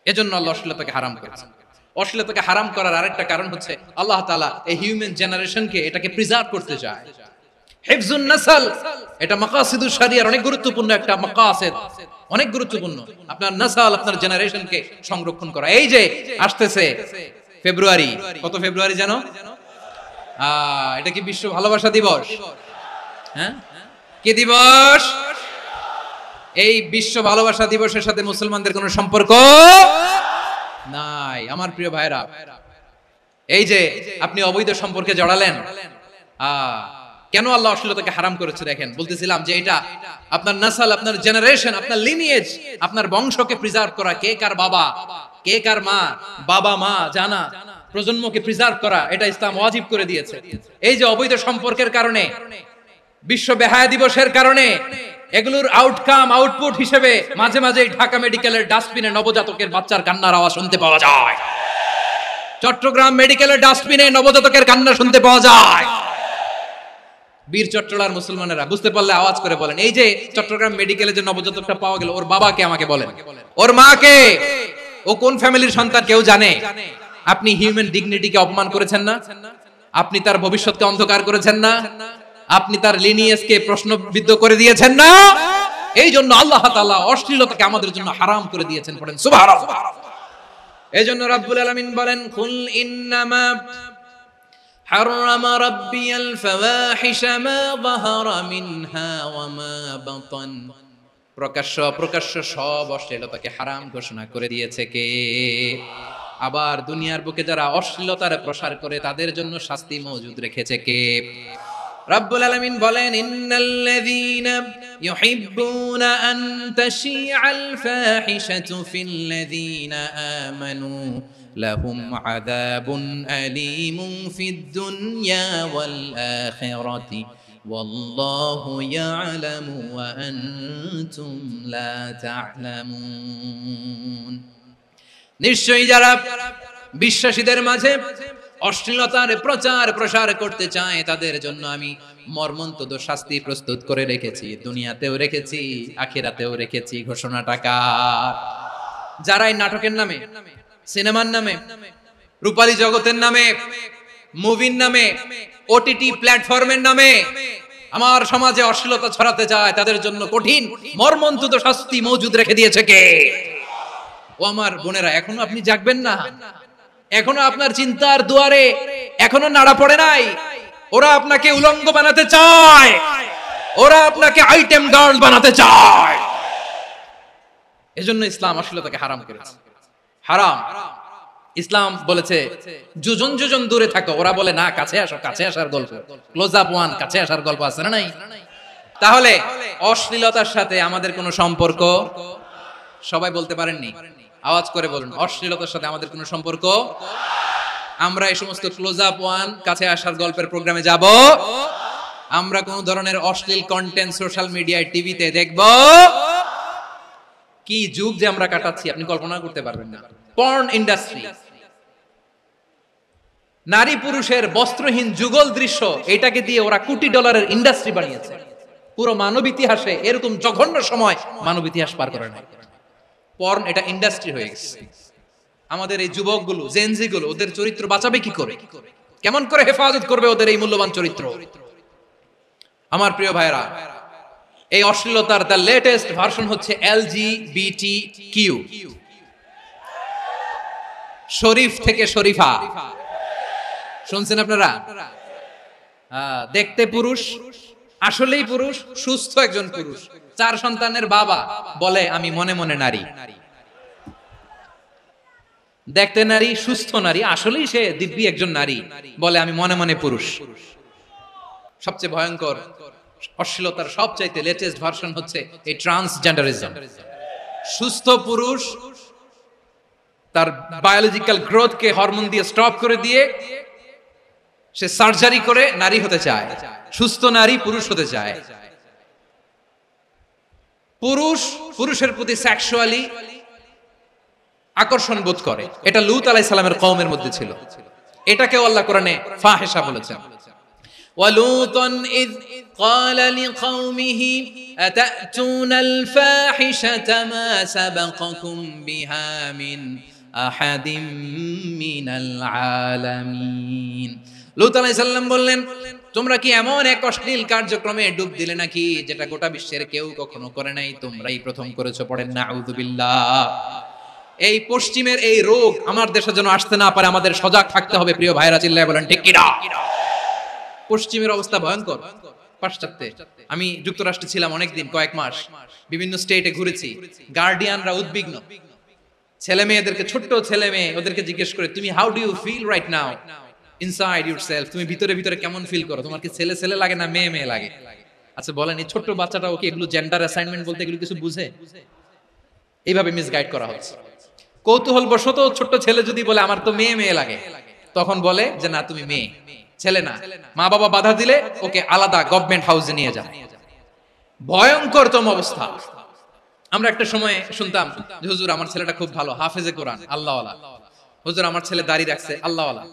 এজন্য আল্লাহ অশ্লীলতাকে হারাম করেছেন। অশ্লীলতাকে হারাম করার আরেকটা কারণ হচ্ছে আল্লাহ তাআলা এই হিউম্যান জেনারেশনকে এটাকে প্রিজার্ভ করতে চায়। হিফজুন নাসল, এটা মাকাসিদুশ শরিয়ার অনেক গুরুত্বপূর্ণ একটা মাকাসিদ, অনেক গুরুত্বপূর্ণ। আপনার নাসল, আপনার জেনারেশনকে সংরক্ষণ করা। এই যে আসতেছে ফেব্রুয়ারি, কত ফেব্রুয়ারি জানো? এটা কি বিশ্ব ভালোবাসা দিবস? হ্যাঁ, কি দিবস? এই বিশ্ব ভালোবাসা দিবসের সাথে মুসলমানদের কোনো সম্পর্ক নাই। আমার প্রিয় ভাইরা, এই যে আপনি অবৈধ সম্পর্কে জড়ালেন, কেন আল্লাহ অশ্লীলতাকে হারাম করেছে দেখেন। বলতেছিলাম যে এটা আপনার নাসল, আপনার জেনারেশন, আপনার লিনিয়েজ, আপনার বংশকে প্রিজার্ভ করা। কে কার বাবা, কে কার মা, বাবা মা জানা, প্রজন্মকে প্রিজার্ভ করা, এটা ইসলাম ওয়াজিব করে দিয়েছে। এই যে অবৈধ সম্পর্কের কারণে, বিশ্ব বেহায়া দিবসের কারণে, এগুলোর আউটকাম, আউটপুট হিসেবে মাঝে মাঝে ঢাকা মেডিকেলের ডাস্টবিনে নবজাতকের বাচ্চার কান্নার আওয়াজ শুনতে পাওয়া যায়। চট্টগ্রাম মেডিকেলের ডাস্টবিনে নবজাতকের কান্না শুনতে পাওয়া যায়। বীর চট্টলার মুসলমানেরা বুঝতে পারলে আওয়াজ করে বলেন, এই যে চট্টগ্রাম মেডিকেলে যে নবজাতকটা পাওয়া গেল, ওর বাবাকে আমাকে বলেন, ওর মাকে, ও কোন ফ্যামিলির সন্তান কেউ জানে? আপনি হিউম্যান ডিগনিটিকে অপমান করেছেন না? আপনি তার ভবিষ্যৎকে অন্ধকার করেছেন না? আপনি তার লিনিয়েজকে প্রশ্নবিদ্ধ করে দিয়েছেন না? এই জন্য আল্লাহ তাআলা অশ্লীলতাকে আমাদের জন্য হারাম করে দিয়েছেন। পড়েন সুবহানাল্লাহ। এই জন্য রাব্বুল আলামিন বলেন, কুল ইন্নামা হারামা রাব্বিয়াল ফাওয়াহিশা মা যাহারা মিনহা ওয়া মা বাতান। প্রকাশ্য অপ্রকাশ্য সব অশ্লীলতাকে হারাম ঘোষণা করে দিয়েছে কে? আবার দুনিয়ার বুকে যারা অশ্লীলতার প্রসার করে তাদের জন্য শাস্তি মজুদ রেখেছে কে? রাব্বুল আলামিন বলেন, ইন্নাল্লাযীনা ইউহিব্বুনা আন তাশিআল ফাহিশাতু ফিল্লাযীনা আমানু লাহুম আযাবুন আলীমুন ফিদ দুনিয়া ওয়াল আখিরাতি ওয়াল্লাহু ইয়ালামু ওয়া আনতুম লা তা'লামুন। নিশ্চয়ই যারা বিশ্বাসীদের মাঝে অশ্লীলতার প্রচার প্রসার করতে চায় তাদের জন্য আমি মর্মন্তুদ শাস্তি প্রস্তুত করে রেখেছি, দুনিয়াতেও রেখেছি, আখিরাতেও রেখেছি। ঘোষণাটা কার? যারা এই নাটকের নামে, সিনেমার নামে, রূপালী জগতের নামে, মুভির নামে, ওটিটি প্ল্যাটফর্মের নামে আমার সমাজে অশ্লীলতা ছড়াতে চায়, তাদের জন্য কঠিন মর্মন্তুদ শাস্তি মজুদ রেখে দিয়েছে কে? ও আমার বোনেরা, এখনো আপনি জাগবেন না? এখনো আপনার চিন্তার দুয়ারে এখনো নাড়া পড়ে নাই? ওরা আপনাকে উলঙ্গ বানাতে চায়, ওরা আপনাকে আইটেম গার্ল বানাতে চায়। এজন্য ইসলাম অশ্লীলতাকে হারাম করেছে। হারাম। ইসলাম বলেছে যোজন যোজন দূরে থাকো, ওরা বলে না কাছে আসো, কাছে আসার গল্প, ক্লোজ আপ ওয়ান, কাছে আসার গল্প আছে না নাই? তাহলে অশ্লীলতার সাথে আমাদের কোনো সম্পর্ক? সবাই বলতে পারেননি, আওয়াজ করে বলুন, অশ্লীলতার সাথে আমাদের কোনো সম্পর্ক? আমরা এই সমস্ত ক্লোজ আপ ওয়ান, কাছে আসার গল্পের প্রোগ্রামে যাব? আমরা কোন ধরনের অশ্লীল কন্টেন্ট সোশ্যাল মিডিয়ায়, টিভিতে দেখব? কি যুগ যে আমরা কাটাচ্ছি আপনি কল্পনা করতে পারবেন না। পর্ন ইন্ডাস্ট্রি, নারী পুরুষের বস্ত্রহীন যুগল দৃশ্য, এটাকে দিয়ে ওরা কোটি ডলারের ইন্ডাস্ট্রি বানিয়েছে। পুরো মানব ইতিহাসে এরকম জঘন্য সময় মানব ইতিহাস পার করে নাই। পর্ন এটা ইন্ডাস্ট্রি হয়ে গেছে। আমাদের এই যুবকগুলো, জেনজি গুলো, ওদের চরিত্র বাঁচাবে কি করে? কেমন করে হেফাজত করবে ওদের এই মূল্যবান চরিত্র? আমার প্রিয় ভাইরা, এই অশ্লীলতার দ্য লেটেস্ট ভার্সন হচ্ছে LGBTQ, শরীফ থেকে শরীফা। শুনছেন আপনারা? দেখতে পুরুষ, আসলেই পুরুষ, সুস্থ একজন পুরুষ, 4 সন্তানের বাবা, বলে আমি মনে মনে নারী। দেখতে নারী, সুস্থ নারী, আসলেই সে দিব্যি একজন নারী, বলে আমি মনে মনে পুরুষ। সবচেয়ে ভয়ঙ্কর অশ্লীলতার সবচাইতে লেটেস্ট ভার্সন হচ্ছে এই ট্রান্সজেন্ডারিজম। সুস্থ পুরুষ তার বায়োলজিক্যাল গ্রোথকে হরমোন দিয়ে স্টপ করে দিয়ে সে সার্জারি করে নারী হতে চায়। সুস্থ নারী পুরুষ হতে চায়। পুরুষ পুরুষের প্রতি সেক্সুয়ালি আকর্ষণ বোধ করে। এটা লূত আলাইহিস সালামের কওমের মধ্যে ছিল। এটাকেও আল্লাহ কোরআনে ফাহিশা বলেছেন। ওয়ালুতান ইয قال لقومه أتأتون الفاحشة ما سبقكم بها من أحد من العالمين। লূত আলাইহিস সালাম বললেন, তোমরা কি এমন এক অশ্লীল কার্যক্রমে ডুব দিলে নাকি যেটা গোটা বিশ্বের কেউ কখনো করে নাই? তোমরাই প্রথম করেছো। পড়েন নাউযুবিল্লাহ। এই পশ্চিমের এই রোগ আমার দেশে যেন আসতে না পারে, আমাদের সজাগ থাকতে হবে। প্রিয় ভাইরা চিল্লায় বলেন ঠিক কিনা? পশ্চিমের অবস্থা ভয়ঙ্কর। পাশ্চাত্যে, আমি যুক্তরাষ্ট্রে ছিলাম অনেকদিন, কয়েক মাস, বিভিন্ন স্টেটে ঘুরেছি। গার্ডিয়ানরা উদ্বিগ্ন, ছেলে মেয়েদেরকে, ছোট্ট ছেলে মেয়ে, ওদেরকে জিজ্ঞেস করে, তুমি how do you feel right now inside yourself? তুমি ভিতরে ভিতরে কেমন ফিল করো? তোমার কি ছেলে ছেলে লাগে না মেয়ে মেয়ে লাগে? আচ্ছা বলেন, এই ছোট্ট বাচ্চাটা ওকে এগুলো জেন্ডার অ্যাসাইনমেন্ট বলতে এগুলো কিছু বুঝে? এইভাবে মিসগাইড করা হচ্ছে। কৌতূহল বশত ছোট্ট ছেলে যদি বলে আমার তো মেয়ে মেয়ে লাগে, তখন বলে যে না তুমি মেয়ে, ছেলে না। মা বাবা বাধা দিলে ওকে আলাদা গভর্নমেন্ট হাউসে নিয়ে যান। ভয়ঙ্করতম অবস্থা। আমরা একটা সময় শুনতাম যে হুজুর আমার ছেলেটা খুব ভালো, হাফেজে কোরআন, আল্লাহওয়ালা। হুজুর আমার ছেলে দাড়ি রাখছে, আল্লাহওয়ালা।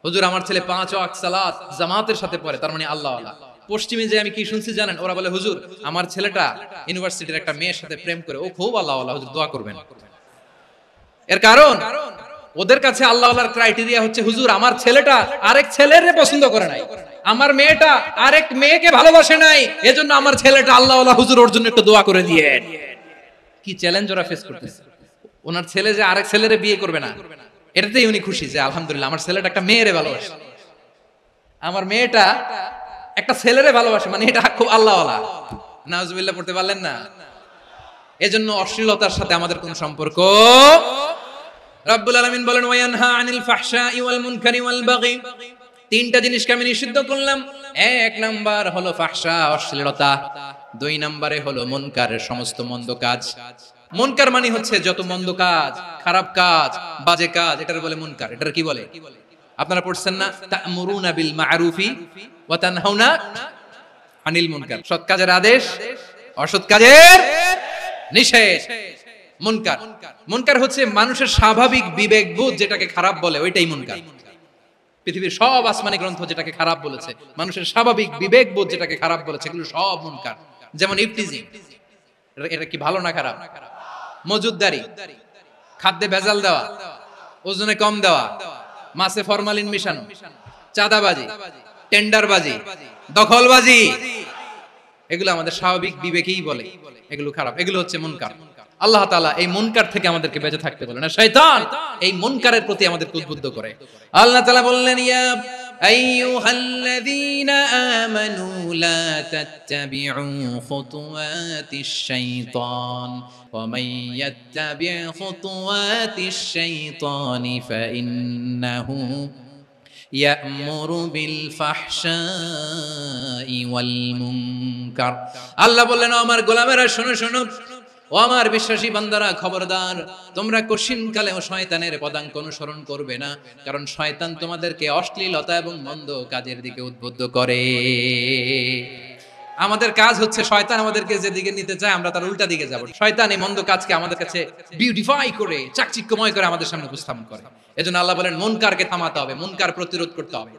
হুজুর আমার ছেলে 5 ওয়াক্ত সালাত জামাতের সাথে পড়ে, তার মানে আল্লাহওয়ালা। পশ্চিমে যে আমি কি শুনছি জানেন? ওরা বলে হুজুর আমার ছেলেটা ইউনিভার্সিটির একটা মেয়ের সাথে প্রেম করে, ও খুব আল্লাহওয়ালা, হুজুর দোয়া করবেন। এর কারণ ওদের কাছে আল্লাহওয়ালার ক্রাইটেরিয়া হচ্ছে হুজুর আমার ছেলেটা আরেক ছেলেরে পছন্দ করে নাই, আমার মেয়েটা আরেক মেয়েকে ভালোবাসে নাই, এজন্য আমার ছেলেটা আল্লাহওয়ালা, হুজুর ওর জন্য একটু দোয়া করে দিয়েন। কি চ্যালেঞ্জ ওরা ফেস করতেছে। ওনার ছেলে যে আরেক ছেলেরে বিয়ে করবে না, এটাতেই উনি খুশি যে আলহামদুলিল্লাহ আমার ছেলেটা একটা মেয়েরে ভালোবাসে, আমার মেয়েটা একটা ছেলেরে ভালোবাসে, মানে এটা খুব আল্লাহওয়ালা। নাউজুবিল্লাহ পড়তে পারলেন না? এজন্য অশ্লীলতার সাথে আমাদের কোন সম্পর্ক? রব্বুল আলামিন বলেন ওয়ায়ানহা আনিল ফাহশাই ওয়াল মুনকারি ওয়াল বাগি। 3টা জিনিসকে আমি নিষিদ্ধ করলাম। 1 নাম্বার হলো ফাহশা, অশ্লীলতা। 2 নম্বরে হলো মুনকারের সমস্ত মন্দ কাজ। মুনকার মানে হচ্ছে যত মন্দ কাজ, খারাপ কাজ, বাজে কাজ, এটার বলে মুনকার। এটার কি বলে? আপনারা পড়ছেন না তা'মুরুনা বিল মা'রুফি ওয়া তানহাউনা আনিল মুনকার। সৎ কাজের আদেশ, অসৎ কাজের নিষেধ। মুনকার, মুনকার হচ্ছে মানুষের স্বাভাবিক বিবেকবোধ যেটাকে খারাপ বলে, ওইটাই মুনকার। পৃথিবীর সব আসমানি গ্রন্থ যেটাকে খারাপ বলেছে, মানুষের স্বাভাবিক বিবেকবোধ যেটাকে খারাপ বলেছে, এগুলো সব মুনকার। যেমন ইফতিজিং, এটা কি ভালো না খারাপ? মজুদদারি, খাদ্যে ভেজাল দেওয়া, ওজনে কম দেওয়া, মাছে ফরমালিন মিশানো, চাঁদাবাজি, টেন্ডারবাজি, দখলবাজি, এগুলো আমাদের স্বাভাবিক বিবেকেই বলে এগুলো খারাপ, এগুলো হচ্ছে মুনকার। আল্লাহ তাআলা এই মুনকার থেকে আমাদেরকে বেঁচে থাকতে বলেন, আর শয়তান এই মুনকারের প্রতি আমাদেরকে উদ্বুদ্ধ করে। আল্লাহ তাআলা বললেন, ইয়া আইয়ুহাল্লাযীনা আমানু লা তাত্তাবিউ খুতুওয়াতিশ শাইতান ওয়া মান ইয়াত্তাবি' খুতুওয়াতিশ শাইতানি ফাইন্নাহু ইয়া'মুরু বিল ফাহশাই ওয়াল মুনকার। আল্লাহ বললেন, আমার গোলামেরা শোনো শোনো, ও আমার বিশ্বাসী বান্দারা খবরদার, তোমরা কঠিনকালেও শয়তানের পদাঙ্ক অনুসরণ করবে না, কারণ শয়তান তোমাদেরকে অশ্লীলতা এবং মন্দ কাজের দিকে উদ্বুদ্ধ করে। আমাদের কাজ হচ্ছে শয়তান আমাদেরকে যেদিকে নিতে চায় আমরা তার উল্টা দিকে যাব। শয়তান এই মন্দ কাজকে আমাদের কাছে বিউটিফাই করে, চাকচিক্যময় করে আমাদের সামনে উপস্থাপন করে। এজন্য আল্লাহ বলেন, মুনকারকে থামাতে হবে, মুনকার প্রতিরোধ করতে হবে।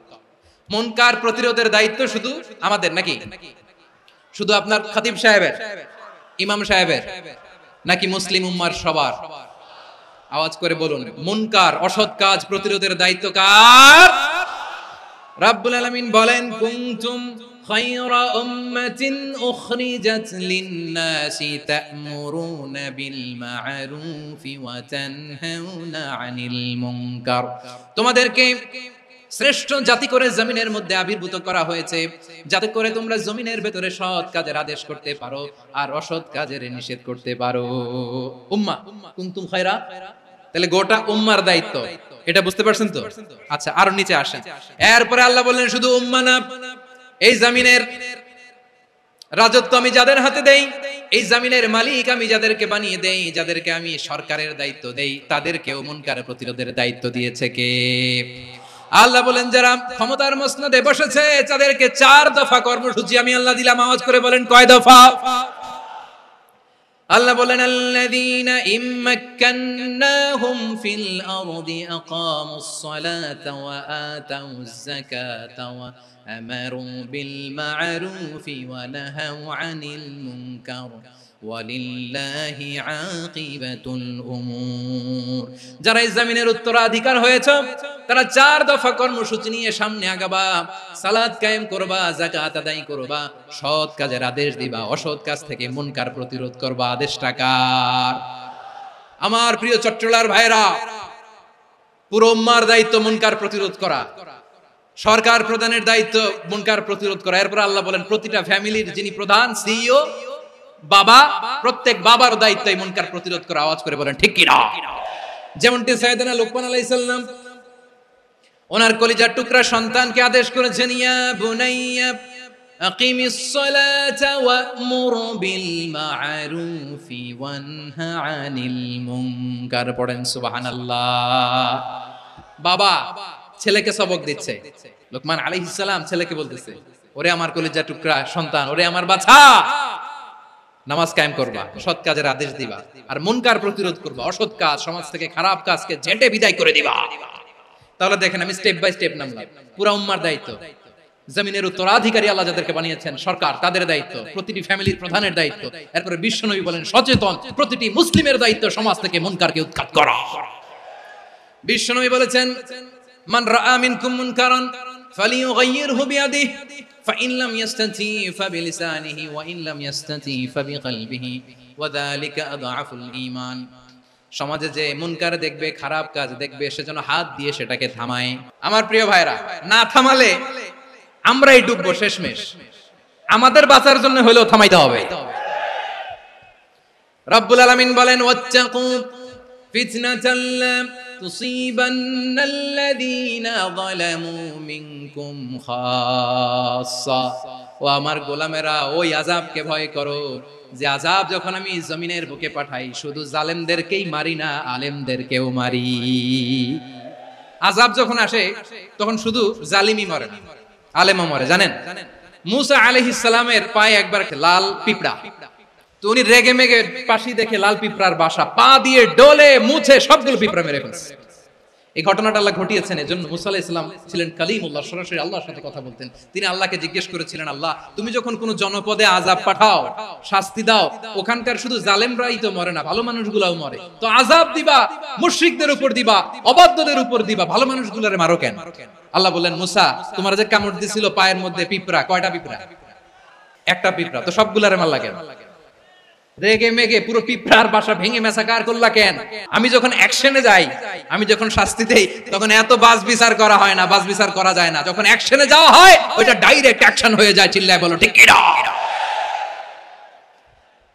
মুনকার প্রতিরোধের দায়িত্ব শুধু আমাদের নাকি? শুধু আপনার খতিব সাহেবের, ইমাম সাহেবের, নাকি মুসলিম উম্মার সবার? আওয়াজ করে বলুন, মুনকার অসৎ কাজ প্রতিরোধের দায়িত্ব কার? রাব্বুল আলামিন বলেন, কুনতুম খায়রা উম্মাতিন উখরিজাত লিন-নাসি তা'মুরুনা বিল মা'রুফি ওয়া তানহাউনা আনিল মুনকার। তোমাদেরকে শ্রেষ্ঠ জাতি করে জমিনের মধ্যে আবির্ভূত করা হয়েছে, যাতে করে তোমরা জমিনের ভেতরে সৎ কাজের আদেশ করতে পারো আর অসৎ কাজের নিষেধ করতে পারো। উম্মাহ কুনতুম খায়রা, তাহলে গোটা উম্মার দায়িত্ব, এটা বুঝতে পারছেন তো? আচ্ছা, আরো নিচে আসেন। এরপরে আল্লাহ বললেন, শুধু উম্মাহ না, এই জমিনের রাজত্ব আমি যাদের হাতে দেই, এই জমিনের মালিক আমি যাদেরকে বানিয়ে দেই, যাদেরকে আমি সরকারের দায়িত্ব দেই, তাদেরকেও মুনকার প্রতিরোধের দায়িত্ব দিয়েছে কে? আল্লাহ বলেন, যারা ক্ষমতার মসনদে বসেছে তাদেরকে 4 দফা কর্মসূচি আমি আল্লাহ দিলাম। আওয়াজ করে বলেন, কয় দফা? আল্লাহ বলেন, আল্লাযীনা ইম্মাক্কান্নাহুম ফিল আরদি আকামুস সালাতা ওয়া আতাউজ যাকাতা ওয়া আমারু বিল মা'রুফি ওয়া নাহাউ আনিল মুনকার ওয়ালিল্লাহি আকিবাতুল উমুর। যারা এই জমিনের উত্তরাধিকার হয়েছে তারা 4 দফা কর্মসূচি নিয়ে সামনে আগাবা। সালাত কায়েম করবা, যাকাত আদায় করবা, সৎ কাজের আদেশ দিবা, অসৎ কাজ থেকে মুনকার প্রতিরোধ করবা। আদেশটা কার? আমার প্রিয় চট্টলার ভাইরা, পুরো উম্মার দায়িত্ব মুনকার প্রতিরোধ করা, সরকার প্রধানের দায়িত্ব মুনকার প্রতিরোধ করা। এরপর আল্লাহ বলেন, প্রতিটা ফ্যামিলির যিনি প্রধান সিইও বাবা, প্রত্যেক বাবার দায়িত্ব এই মুনকার প্রতিরোধ করা। আওয়াজ করে বলেন, ঠিক কি না? যেমনটি সাইয়েদনা লুকমান আলাইহিস সালাম ওনার কলিজার টুকরা সন্তানকে আদেশ করেছেন, ইয়া বুনাইয়া আকিমিস সালাতা ওয়া'মুর বিল মা'রুফি ওয়ানহা আনিল মুনকার। পড়েন সুবহানাল্লাহ। বাবা ছেলেকে সবক দিচ্ছে, লুকমান আলাইহিস সালাম ছেলেকে বলতেছে, ওরে আমার কলিজার টুকরা সন্তান, ওরে আমার বাছা, নামাজ কায়েম করবা, সৎ কাজের আদেশ দিবা, আর মুনকার প্রতিরোধ করবা, অসৎ কাজ, সমাজ থেকে খারাপ কাজকে ঝেঁটে বিদায় করে দিবা। তাহলে দেখেন, আমি স্টেপ বাই স্টেপ নামলাম। পুরা উম্মার দায়িত্ব, জমিনের উত্তরাধিকারী আল্লাহ যাদেরকে বানিয়েছেন সরকার, তাদের দায়িত্ব, প্রতিটি ফ্যামিলির প্রধানের দায়িত্ব। এরপরে বিশ্বনবী বলেন, সচেতন প্রতিটি মুসলিমের দায়িত্ব সমাজ থেকে মুনকারকে উৎখাত করা। বিশ্বনবী বলেছেন, মান রাআ মিনকুম মুনকারান ফালিয়ুগাইয়িরহু বিয়াদিহি فإن لم يستطع فبلسانه وإن لم يستطع فبقلبه وذلك أضعف الإيمان। সমাজে যে মুনকার দেখবে, খারাপ কাজ দেখবে, সেজন্য হাত দিয়ে সেটাকে থামায়। আমার প্রিয় ভাইরা, না থামালে আমরাই ডুববো শেষমেশ। আমাদের বাঁচার জন্য হলেও থামাইতে হবে। রব্বুল আলামিন বলেন, ওয়াত্তাকু ফিতনাতাল লা তুসিবান্নাল্লাযীনা যালামু মিনকুম খাসসা। ও আমার গোলামেরা, ওই আযাবকে ভয় করো যে আযাব যখন আমি জমিনের বুকে পাঠাই, শুধু জালেমদেরকেই মারি না, আলেমদেরকেও মারি। আযাব যখন আসে তখন শুধু জালিমই মরে না, আলেমও মরে। জানেন, মুসা আলাইহিস সালামের পায়ে একবার লাল পিঁপড়া, তো উনি রেগে মেগে পাশি দেখে লাল পিঁপড়ার বাসা, পা দিয়ে ডলে মুছে সবগুলো পিঁপড়া মেরে ফেলছে। এই ঘটনাটা আল্লাহ ঘটিয়েছেন। এজন্য মুসা আলাইহিস সালাম ছিলেন কালিমুল্লাহ, সরাসরি আল্লাহর সাথে কথা বলতেন। তিনি আল্লাহকে জিজ্ঞেস করেছিলেন, আল্লাহ তুমি যখন কোনো জনপদে আযাব পাঠাও, শাস্তি দাও, ওখানকার শুধু জালেমরাই তো মরে না, ভালো মানুষগুলাও মরে, তো আযাব দিবা মুশরিকদের উপর দিবা, অবাধ্যদের উপর দিবা, ভালো মানুষগুলোরে মারো কেন? আল্লাহ বললেন, মুসা তোমার যে কামড় দিছিল পায়ের মধ্যে পিঁপড়া, কয়টা পিঁপড়া? একটা পিঁপড়া, তো সবগুলারে মারলা কেন? রেগে মেগে পুরো পিঁপড়ার বাসা ভেঙে মেসাকার করলা কেন? আমি যখন অ্যাকশনে যাই, আমি যখন শাস্তি দেই, তখন এত বাস বিচার করা হয় না, বাস বিচার করা যায় না। যখন অ্যাকশনে যাওয়া হয়, ওইটা ডাইরেক্ট অ্যাকশন হয়ে যায়। চিল্লায় বলো ঠিক কি না?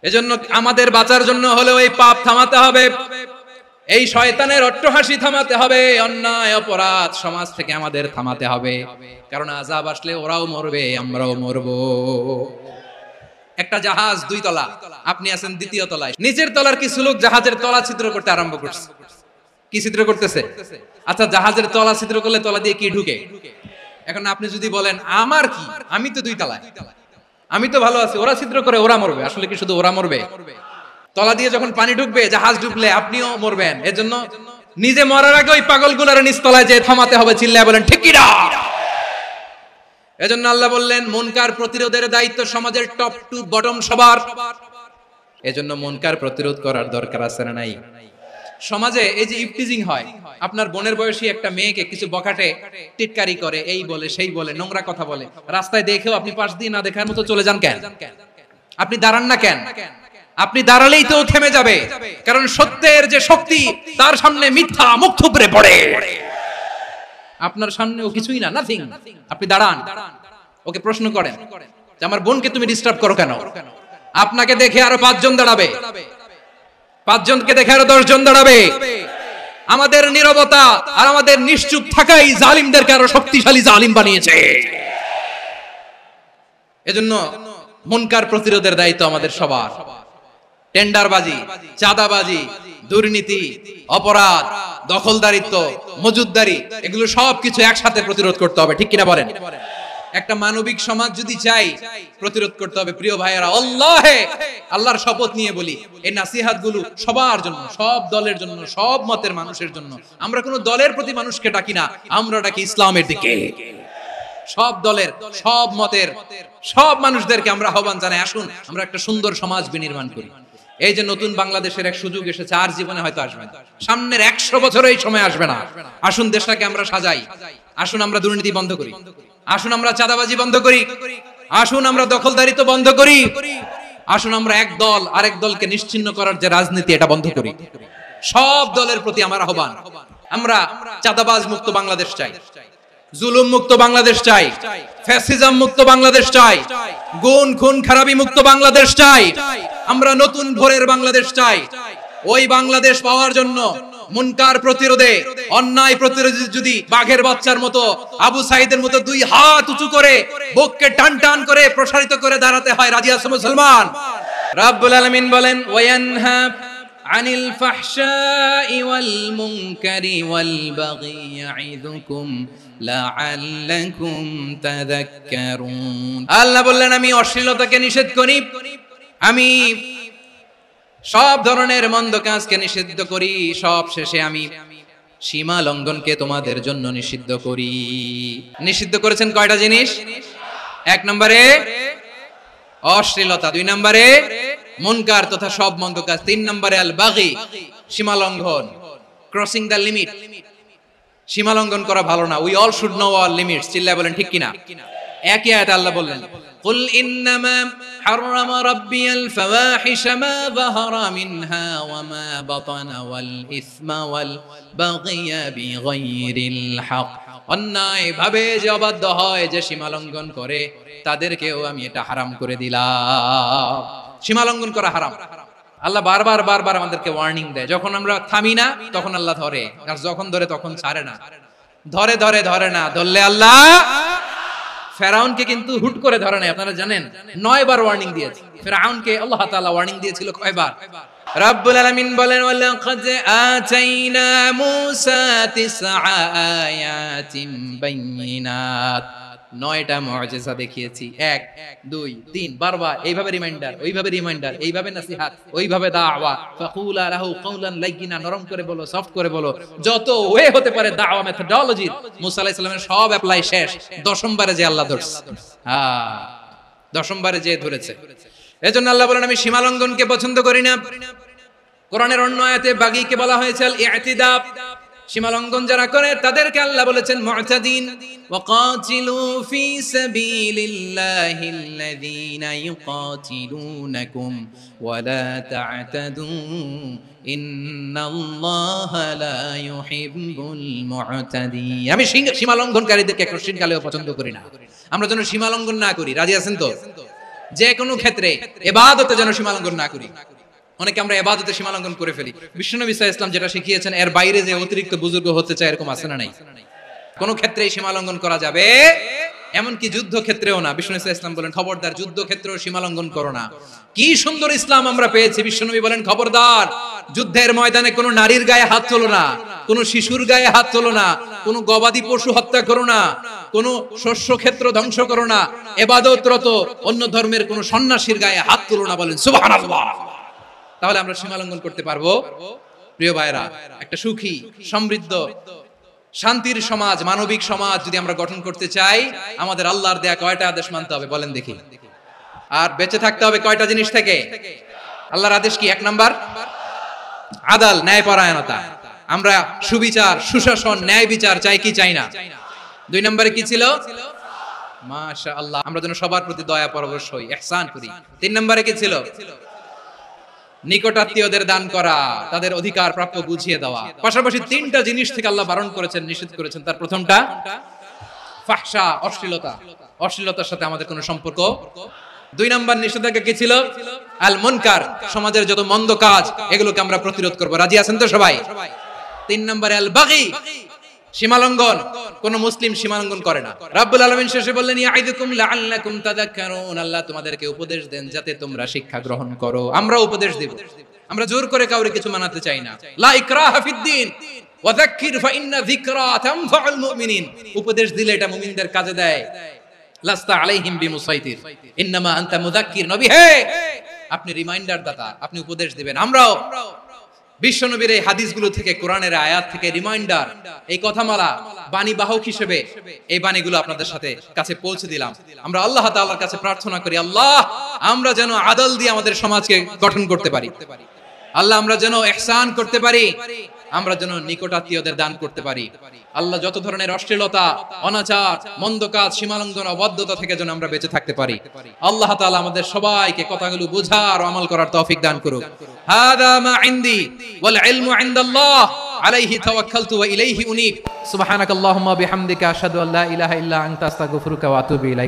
এজন্য আমাদের বাঁচার জন্য হলেও এই পাপ থামাতে হবে, এই শয়তানের অট্টহাসি থামাতে হবে, অন্যায় অপরাধ সমাজ থেকে আমাদের থামাতে হবে। কারণ আযাব আসলে ওরাও মরবে, আমরাও মরবো। একটা জাহাজ 2 তলা, আপনি আছেন 2য় তলায়। নিচের তলার কিছু লোক জাহাজের তলা ছিদ্র করতে আরম্ভ করছে। কি ছিদ্র করতেছে? আচ্ছা, জাহাজের তলা ছিদ্র করলে তলা দিয়ে কি ঢুকে? এখন আপনি যদি বলেন আমার কি, আমি তো 2 তলায়, আমি তো ভালো আছি, ওরা ছিদ্র করে ওরা মরবে। আসলে কি শুধু ওরা মরবে? তলা দিয়ে যখন পানি ঢুকবে, জাহাজ ডুবলে আপনিও মরবেন। এজন্য নিজে মরার আগে ওই পাগলগুলোর নিচ তলায় যে থামাতে হবে। চিল্লায় বলেন ঠিক কি না? এজন্য আল্লাহ বললেন মুনকার প্রতিরোধের দায়িত্ব সমাজের টপ টু বটম সবার। এজন্য মুনকার প্রতিরোধ করার দরকার আছে না নাই? সমাজে এই যে ইফটিজিং হয়, আপনার বোনের বয়সী একটা মেয়েকে কিছু বখাটে টিটকারি করে, এই বলে সেই বলে, নোংরা কথা বলে, রাস্তায় দেখেও আপনি পাশ দিয়ে না দেখার মতো চলে যান কেন? আপনি দাঁড়ান না কেন? আপনি দাঁড়ালেই তো থেমে যাবে, কারণ সত্যের যে শক্তি, তার সামনে মিথ্যা মুখ থুবড়ে পড়ে। আপনার সামনে ও কিছুই না, নাথিং। আপনি দাঁড়ান, ওকে প্রশ্ন করেন যে আমার বোনকে তুমি ডিস্টার্ব করো কেন? আপনাকে দেখে আরো 5 জন দাঁড়াবে, 5 জনকে দেখে আরো 10 জন দাঁড়াবে। আমাদের নীরবতা আর আমাদের নিশ্চুপ থাকাই জালিমদেরকে আরো শক্তিশালী জালিম বানিয়েছে। এজন্য মুনকার প্রতিরোধের দায়িত্ব আমাদের সবার। টেন্ডারবাজি, চাঁদাবাজি, দুর্নীতি, অপরাধ, দখলদারিত্ব, মজুদদারি, এগুলো সবকিছু একসাথে প্রতিরোধ করতে হবে। ঠিক কিনা বলেন? একটা মানবিক সমাজ যদি চাই, প্রতিরোধ করতে হবে। প্রিয় ভাইয়েরা, আল্লাহর শপথ নিয়ে বলি, এই নাসিহাত গুলো সবার জন্য, সব দলের জন্য, সব মতের মানুষের জন্য। আমরা কোনো দলের প্রতি মানুষকে ডাকি না, আমরা ডাকি ইসলামের দিকে। সব দলের, সব মতের, সব মানুষদেরকে আমরা আহ্বান জানাই, আসুন আমরা একটা সুন্দর সমাজ বিনির্মাণ করি। এই যে নতুন বাংলাদেশের এক সুযোগ এসেছে, আর জীবনে হয়তো আসবে না, সামনের 100 বছর এই সময় আসবে না। আসুন দেশটাকে আমরা সাজাই, আসুন আমরা দুর্নীতি বন্ধ করি, আসুন আমরা চাঁদাবাজি বন্ধ করি, আসুন আমরা দখলদারিত্ব বন্ধ করি, আসুন আমরা এক দল আরেক দলকে নিশ্চিহ্ন করার যে রাজনীতি, এটা বন্ধ করি। সব দলের প্রতি আমার আহ্বান, আমরা চাঁদাবাজ মুক্ত বাংলাদেশ চাই, জুলুম মুক্ত বাংলাদেশ চাই, ফ্যাসিজম মুক্ত বাংলাদেশ চাই, গুণ খুন খারাপি মুক্ত বাংলাদেশ চাই, আমরা নতুন ভোরের বাংলাদেশ চাই। ওই বাংলাদেশ পাওয়ার জন্য মুনকার প্রতিরোধে, অন্যায় প্রতিরোধে যদি বাঘের বাচ্চার মতো, আবু সাইদের মতো 2 হাত উঁচু করে, বুককে টান টান করে প্রসারিত করে দাঁড়াতে হয়, রাজি আছে মুসলমান? রাব্বুল আলামিন বলেন, ওয়ায়ানহা আনিল ফাহশাই ওয়াল মুনকারি ওয়াল বাগি ইয়াইদুকুম লাআল্লাকুম তাযাক্কারুন। আল্লাহ বললেন, আমি অশ্লীলতাকে নিষেধ করি, আমি সব ধরনের মন্দ কাজকে নিষিদ্ধ করি, সব শেষে আমি সীমা লঙ্ঘনকে তোমাদের জন্য নিষিদ্ধ করি। নিষিদ্ধ করেছেন কয়টা জিনিস? 1 নম্বরে অশ্লীলতা, 2 নম্বরে মুনকার তথা সব মন্দ কাজ, 3 নম্বরে আল বাগি, সীমা লঙ্ঘন, ক্রসিং দ্য লিমিট। সীমা লঙ্ঘন করা ভালো না। We all should know our limits. চিল্লায় বলেন ঠিক কিনা? একই আয়াতে আল্লাহ বললেন, কুল ইন্নামা হারামা রাব্বিয়াল ফাওয়াহিশা মা যাহারা মিনহা ওয়া মা বাতানা ওয়াল ইসমা ওয়াল বাগিয়া বিগাইরিল হক। অন্যায় ভাবে যে অবাধ্য হয়, যে সীমা লঙ্ঘন করে, তাদেরকেও আমি এটা হারাম করে দিলাম। সীমা লঙ্ঘন করা হারাম। আল্লাহ বারবার বারবার আমাদেরকে ওয়ার্নিং দেয়। যখন আমরা থামি না, তখন আল্লাহ ধরে, আর যখন ধরে তখন ছাড়ে না। ধরে ধরে ধরে না, ধরলে আল্লাহ। ফেরাউনকে কিন্তু হুট করে ধরে নাই, আপনারা জানেন, 9 বার ওয়ার্নিং দিয়েছে। ফেরাউনকে আল্লাহ তাআলা ওয়ার্নিং দিয়েছিল কয়বার? রাব্বুল আলামিন বলেন, ওয়ালাকাদ আতাইনা মূসা 9 আয়াতিন বাইয়িনাত। 9টা মুআজিজা দেখিয়েছি, 1 2 3 বারবার এইভাবে রিমাইন্ডার, ওইভাবে রিমাইন্ডার, এইভাবে নসিহত, ওইভাবে দাওয়া, ফাকুলা লাহু কাওলান লাইয়িনা, নরম করে বলো, সফট করে বলো, যত ওয়ে হতে পারে দাওয়া মেথডোলজি মুসা আলাইহিস সালামের সব অ্যাপ্লাই শেষ। দশমবারে যে আল্লাহ ধরছে, দশমবারে যে ধরেছে। এজন্য আল্লাহ বলেন আমি সীমা লঙ্ঘনকে পছন্দ করি না। কোরআনের অন্য আয়াতে বাগীকে বলা হয়েছে আল ইতিদা, সীমা লঙ্ঘন যারা করে তাদেরকে আল্লাহ বলেছেন মুতাদিন। ওয়াকাতিলু ফি সাবিলিল্লাহিল্লাযীনা ইউকাতিলুনাকুম ওয়ালা তা'তাদু ইন্নাল্লাহা লা ইউহিব্বুল মুতাদিন। আমি সীমা লঙ্ঘনকারীদেরকে কোনদিনও পছন্দ করি না। আমরা যেন সীমা লঙ্ঘন না করি, রাজি আছেন তো? যে কোনো ক্ষেত্রে ইবাদতে যেন সীমা লঙ্ঘন না করি। অনেকে আমরা ইবাদতে সীমা লঙ্ঘন করে ফেলি। বিশ্বনবী সাল্লাল্লাহু আলাইহি ওয়াসাল্লাম যেটা শিখিয়েছেন এর বাইরে যে অতিরিক্ত বুজুর্গ হতে চায় এরকম আছে না নাই? কোন ক্ষেত্রেই সীমা লঙ্ঘন করা যাবে, এমনকি যুদ্ধ ক্ষেত্রেও না। বিশ্বনবী সাল্লাল্লাহু আলাইহি ওয়াসাল্লাম বলেন খবরদার যুদ্ধ ক্ষেত্রেও সীমা লঙ্ঘন করো না। কি সুন্দর ইসলাম আমরা পেয়েছি। বিশ্বনবী বলেন খবরদার যুদ্ধের ময়দানে কোনো নারীর গায়ে হাত তোলো না, কোনো শিশুর গায়ে হাত তোলো না, কোনো গবাদি পশু হত্যা করো না, কোনো শস্য ক্ষেত্র ধ্বংস করো না, ইবাদতরত অন্য ধর্মের কোনো সন্ন্যাসীর গায়ে হাত তোলো না। বলেন সুবহানাল্লাহ। তাহলে আমরা সীমা লঙ্ঘন করতে পারবো? প্রিয় ভাইরা, একটা সুখী সমৃদ্ধ শান্তির সমাজ, মানবিক সমাজ যদি আমরা গঠন করতে চাই, আমাদের আল্লাহর দেয়া কয়টা আদেশ মানতে হবে বলেন দেখি? আর বেঁচে থাকতে হবে কয়টা জিনিস থেকে? আল্লাহর আদেশ কি? 1 নাম্বার আদাল, ন্যায়পরায়ণতা। আমরা সুবিচার, সুশাসন, ন্যায় বিচার চাই কি চাই না? 2 নম্বরে কি ছিল? মাশাআল্লাহ, আমরা যেন সবার প্রতি দয়া পরবশ হই, ইহসান করি। 3 নম্বরে কি ছিল? নিকটাত্মীয়দের দান করা, তাদের অধিকার প্রাপ্য বুঝিয়ে দেওয়া। পাশাপাশি 3টা জিনিস থেকে আল্লাহ বারণ করেছেন, নিষেধ করেছেন। তার প্রথমটা ফাহশা, অশ্লীলতা, অশ্লীলতার সাথে আমাদের কোনো সম্পর্ক। 2 নাম্বার নিষেধাজ্ঞা কি ছিল? আল মুনকার, সমাজের যত মন্দ কাজ এগুলোকে আমরা প্রতিরোধ করব। রাজি আছেন তো সবাই? 3 নম্বরে আল বাগী, সীমালঙ্ঘন। কোন মুসলিম সীমালঙ্ঘন করে না। রাব্বুল আলামিন শেষে বললেন ইয়াইদুকুম লাআল্লাকুম তাযাক্কারুন, আল্লাহ তোমাদেরকে উপদেশ দেন যাতে তোমরা শিক্ষা গ্রহণ করো। আমরা উপদেশ দেব, আমরা জোর করে কাউকে কিছু মানাতে চাই না। লা ইকরাহা ফিদ্দিন ওয়া যাক্কির ফাইন্না যিকরা তানফাউল মুমিনিন। উপদেশ দিলে এটা মুমিনদের কাজে দেয়। লাস্তা আলাইহিম বিমুসাইতির ইন্নামা আনতা মুযাক্কির। নবী হে, আপনি রিমাইন্ডার দাতা, আপনি উপদেশ দিবেন। আমরাও বিশ্বনবীর এই হাদিসগুলো থেকে, কোরআনের আয়াত থেকে রিমাইন্ডার, এই কথামালা, বাণী বাহক হিসেবে এই বাণীগুলো আপনাদের সাথে কাছে পৌঁছে দিলাম। আমরা আল্লাহ তাআলার কাছে প্রার্থনা করি, আল্লাহ আমরা যেন আদল দিয়ে আমাদের সমাজকে গঠন করতে পারি। আল্লাহ আমরা যেন ইহসান করতে পারি, আমরা যেন নিকটাত্মীয়দের দান করতে পারি। আল্লাহ যত ধরনের অশ্লীলতা, অনাচার, মন্দ কাজ, সীমালঙ্ঘন, অবাধ্যতা থেকে যেন আমরা বেঁচে থাকতে পারি। আল্লাহ তাআলা আমাদের সবাইকে কথাগুলো বোঝার ও আমল করার তৌফিক দান করুক। হাদা মা ইনদি ওয়াল ইলমু ইনদাল্লাহ আলাইহি তাওয়াক্কালতু ওয়া ইলাইহি উনীব। সুবহানাকাল্লাহুম্মা বিহামদিকা আশহাদু আল্লা ইলাহা ইল্লা আনতা আস্তাগফিরুকা ওয়া আতুবু ইলাইক।